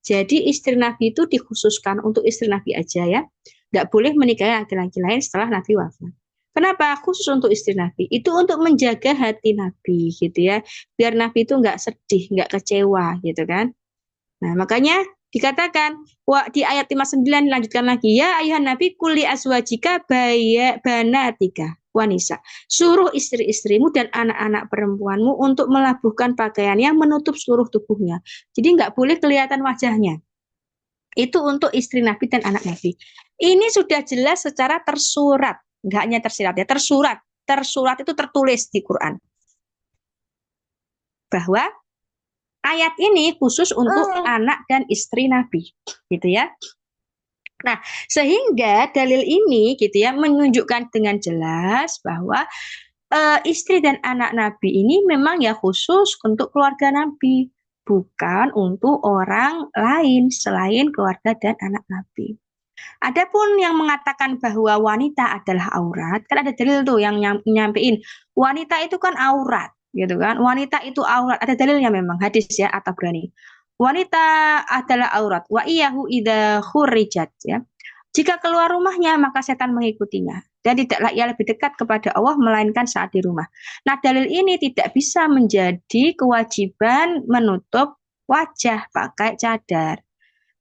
Jadi istri Nabi itu dikhususkan untuk istri Nabi aja ya. Nggak boleh menikahi laki-laki lain setelah Nabi wafat. Kenapa? Khusus untuk istri Nabi. Itu untuk menjaga hati Nabi gitu ya. Biar Nabi itu nggak sedih, nggak kecewa gitu kan. Nah, makanya dikatakan di ayat 59 dilanjutkan lagi ya ayuhan nabi kuli aswajika banatika wanisa. Suruh istri-istrimu dan anak-anak perempuanmu untuk melabuhkan pakaiannya menutup seluruh tubuhnya. Jadi nggak boleh kelihatan wajahnya. Itu untuk istri Nabi dan anak Nabi. Ini sudah jelas secara tersurat. Nggak hanya tersirat ya, tersurat. Tersurat itu tertulis di Quran. Bahwa ayat ini khusus untuk anak dan istri Nabi. Gitu ya. Nah, sehingga dalil ini gitu ya menunjukkan dengan jelas bahwa istri dan anak Nabi ini memang ya khusus untuk keluarga Nabi, bukan untuk orang lain selain keluarga dan anak Nabi. Adapun yang mengatakan bahwa wanita adalah aurat, kan ada dalil tuh yang nyampein wanita itu kan aurat, gitu kan? Wanita itu aurat, ada dalilnya memang hadis ya atau berani. Wanita adalah aurat, wa iyahu idza khurrijat ya. Jika keluar rumahnya maka setan mengikutinya dan tidaklah ia lebih dekat kepada Allah melainkan saat di rumah. Nah, dalil ini tidak bisa menjadi kewajiban menutup wajah pakai cadar.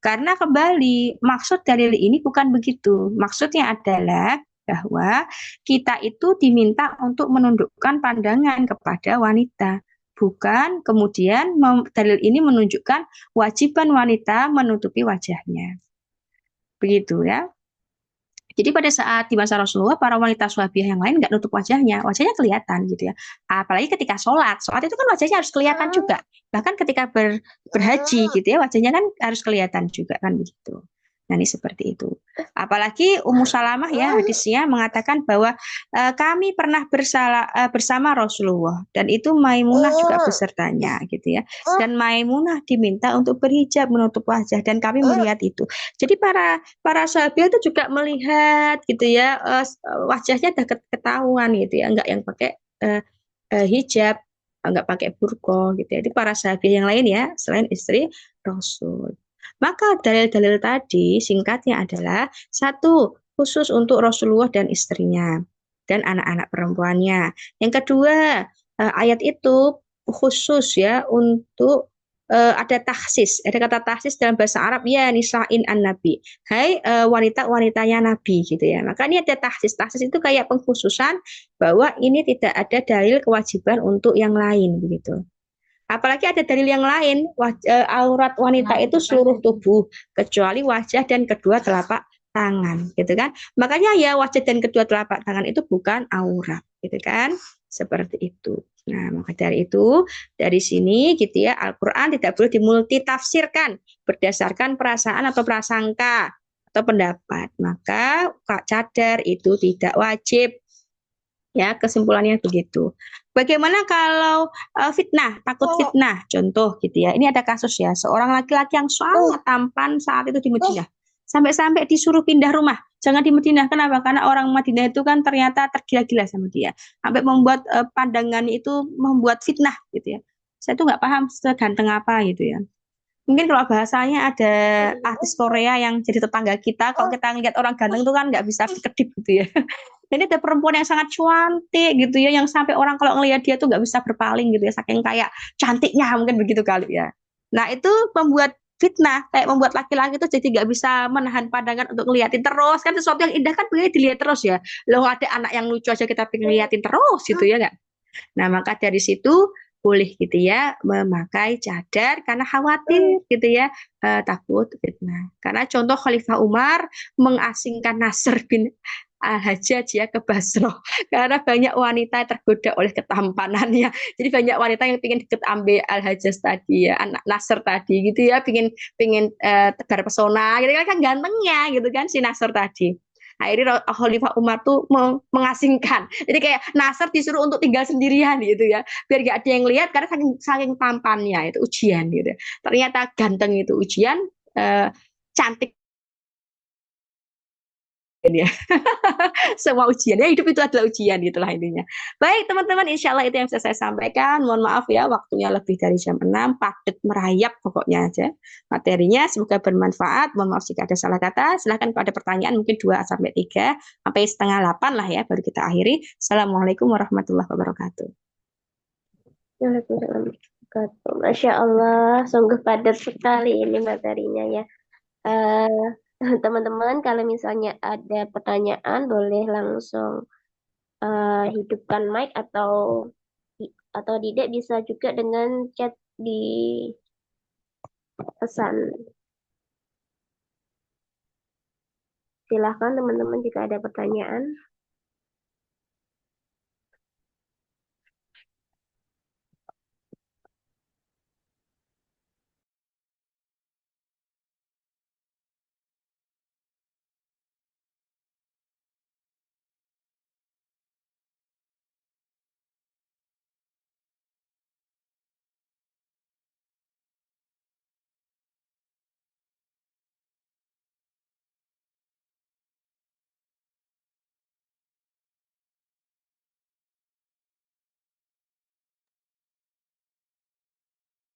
Karena kembali maksud dalil ini bukan begitu. Maksudnya adalah bahwa kita itu diminta untuk menundukkan pandangan kepada wanita. Bukan kemudian dalil ini menunjukkan wajiban wanita menutupi wajahnya. Begitu ya. Jadi pada saat di masa Rasulullah, para wanita Sahabiyah yang lain nggak nutup wajahnya kelihatan gitu ya. Apalagi ketika sholat itu kan wajahnya harus kelihatan juga. Bahkan ketika berhaji gitu ya, wajahnya kan harus kelihatan juga kan begitu. Nah ini seperti itu. Apalagi Ummu Salamah ya hadisnya mengatakan bahwa kami pernah bersama Rasulullah dan itu Maimunah juga besertanya gitu ya. Dan Maimunah diminta untuk berhijab menutup wajah dan kami melihat itu. Jadi para sahabat itu juga melihat gitu ya wajahnya udah ketahuan gitu ya, enggak yang pakai hijab, enggak pakai burqa gitu ya. Jadi para sahabat yang lain ya selain istri Rasul. Maka dalil-dalil tadi singkatnya adalah satu, khusus untuk Rasulullah dan istrinya dan anak-anak perempuannya. Yang kedua, ayat itu khusus ya untuk ada taksis, ada kata taksis dalam bahasa Arab ya nisa'in an-nabi. Hai wanita-wanitanya nabi gitu ya. Maka ini ada taksis. Taksis itu kayak pengkhususan bahwa ini tidak ada dalil kewajiban untuk yang lain begitu. Apalagi ada dalil yang lain, aurat wanita itu seluruh tubuh, kecuali wajah dan kedua telapak tangan, gitu kan? Makanya ya wajah dan kedua telapak tangan itu bukan aurat, gitu kan? Seperti itu. Nah, maka dari itu, dari sini gitu ya, Al-Quran tidak boleh dimultitafsirkan berdasarkan perasaan atau prasangka atau pendapat. Maka cadar itu tidak wajib. Ya, kesimpulannya begitu. Bagaimana kalau fitnah, takut fitnah, contoh gitu ya. Ini ada kasus ya, seorang laki-laki yang sangat tampan saat itu di Madinah. Sampai-sampai disuruh pindah rumah. Jangan di Madinah, kenapa? Karena orang Madinah itu kan ternyata tergila-gila sama dia. Sampai membuat pandangan itu membuat fitnah gitu ya. Saya tuh nggak paham seganteng apa gitu ya. Mungkin kalau bahasanya ada artis Korea yang jadi tetangga kita, kalau kita ngeliat orang ganteng itu kan nggak bisa kedip gitu ya. Dan ada perempuan yang sangat cantik gitu ya, yang sampai orang kalau ngelihat dia tuh nggak bisa berpaling gitu ya, saking kayak cantiknya mungkin begitu kali ya. Nah itu membuat fitnah, kayak membuat laki-laki itu jadi nggak bisa menahan pandangan untuk ngeliatin terus, kan sesuatu yang indah kan pengen dilihat terus ya. Loh ada anak yang lucu aja kita pengen ngeliatin terus gitu ya nggak? Nah maka dari situ boleh gitu ya memakai cadar karena khawatir gitu ya, takut fitnah. Karena contoh Khalifah Umar mengasingkan Nasr bin Al-Hajjaj ya ke Basrah karena banyak wanita tergoda oleh ketampanannya. Jadi banyak wanita yang ingin deket ambil Al-Hajjaj tadi ya, anak Nasr tadi gitu ya, pingin tegar pesona gitu kan gantengnya gitu kan si Nasr tadi. Akhirnya Khalifah Umar tuh mengasingkan. Jadi kayak Nasr disuruh untuk tinggal sendirian gitu ya, biar gak ada yang lihat karena saking tampannya itu ujian gitu. Ternyata ganteng itu ujian, eh, cantik ya. Semua ujian ya, hidup itu adalah ujian gitulah intinya. Baik teman-teman, insya Allah itu yang bisa saya sampaikan. Mohon maaf ya waktunya lebih dari jam 6, padat merayap pokoknya aja materinya. Semoga bermanfaat. Mohon maaf jika ada salah kata. Silahkan kalau ada pertanyaan mungkin 2 sampai 3 sampai setengah 8 lah ya baru kita akhiri. Assalamualaikum warahmatullahi wabarakatuh. Waalaikumsalam. Masya Allah, sungguh padat sekali ini materinya ya. Eh, Teman-teman, kalau misalnya ada pertanyaan, boleh langsung hidupkan mic atau tidak bisa juga dengan chat di pesan. Silahkan teman-teman jika ada pertanyaan.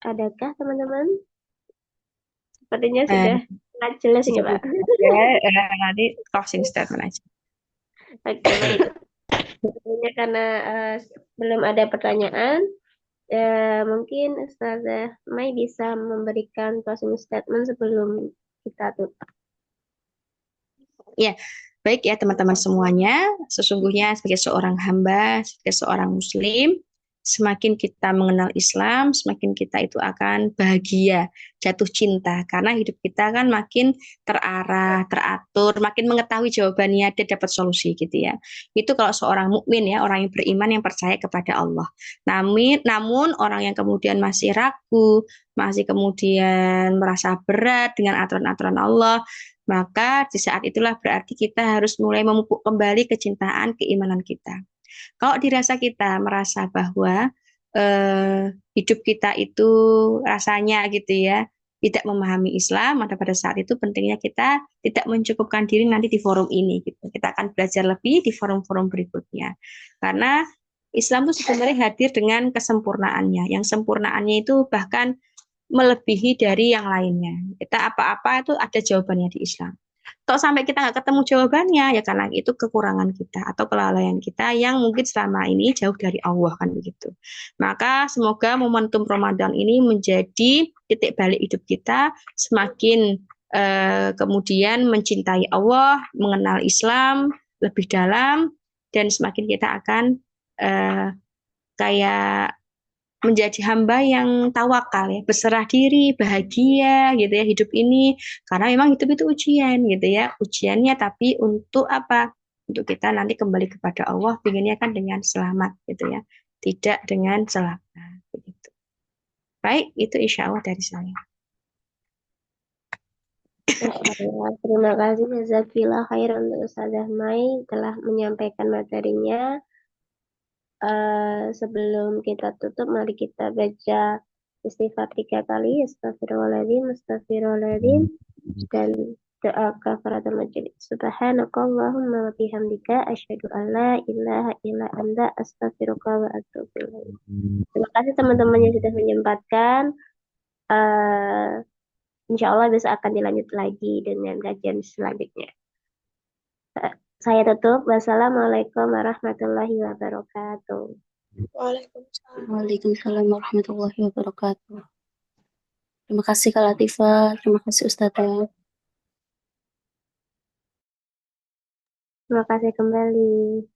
Adakah teman-teman? Sepertinya Eh, sudah sangat jelas ini, Jika Pak. tidak ada, nanti closing statement aja. Oke, baik. Sebenarnya karena belum ada pertanyaan, mungkin Ustazah Mai bisa memberikan closing statement sebelum kita tutup. Ya, baik ya teman-teman semuanya. Sesungguhnya sebagai seorang hamba, sebagai seorang muslim, semakin kita mengenal Islam, semakin kita itu akan bahagia, jatuh cinta. Karena hidup kita kan makin terarah, teratur, makin mengetahui jawabannya dan dapat solusi gitu ya. Itu kalau seorang mukmin ya, orang yang beriman yang percaya kepada Allah. Namun orang yang kemudian masih ragu, masih kemudian merasa berat dengan aturan-aturan Allah, maka di saat itulah berarti kita harus mulai memupuk kembali kecintaan keimanan kita. Kalau dirasa kita merasa bahwa hidup kita itu rasanya gitu ya tidak memahami Islam, maka pada saat itu pentingnya kita tidak mencukupkan diri nanti di forum ini gitu. Kita akan belajar lebih di forum-forum berikutnya. Karena Islam itu sebenarnya hadir dengan kesempurnaannya. Yang sempurnaannya itu bahkan melebihi dari yang lainnya. Kita apa-apa itu ada jawabannya di Islam. Kalau sampai kita nggak ketemu jawabannya, ya karena itu kekurangan kita atau kelalaian kita yang mungkin selama ini jauh dari Allah kan begitu. Maka semoga momentum Ramadan ini menjadi titik balik hidup kita, semakin kemudian mencintai Allah, mengenal Islam lebih dalam, dan semakin kita akan eh, kayak menjadi hamba yang tawakal ya, berserah diri, bahagia gitu ya hidup ini, karena memang hidup itu ujian gitu ya, ujiannya tapi untuk apa? Untuk kita nanti kembali kepada Allah, pinginnya kan dengan selamat gitu ya, tidak dengan celaka begitu. Baik, itu insya Allah dari saya. Masya Allah. Terima kasih Jazakillah khair untuk Ustazah Mai telah menyampaikan materinya. Sebelum kita tutup, mari kita baca istighfar 3 kali. Astagfirullahaladzim, astagfirullahaladzim. Dan doa kafaratul majelis. Subhanakallahumma wa bihamdika asyhadu an la ilaha illa anta astaghfiruka wa atubu ilaik. Terima kasih teman-teman yang sudah menyempatkan. Eh, Insya Allah besok akan dilanjut lagi dengan kajian selanjutnya. Saya tutup. Wassalamualaikum warahmatullahi wabarakatuh. Waalaikumsalam. Waalaikumsalam warahmatullahi wabarakatuh. Terima kasih Kak Latifah, terima kasih Ustazah. Terima kasih kembali.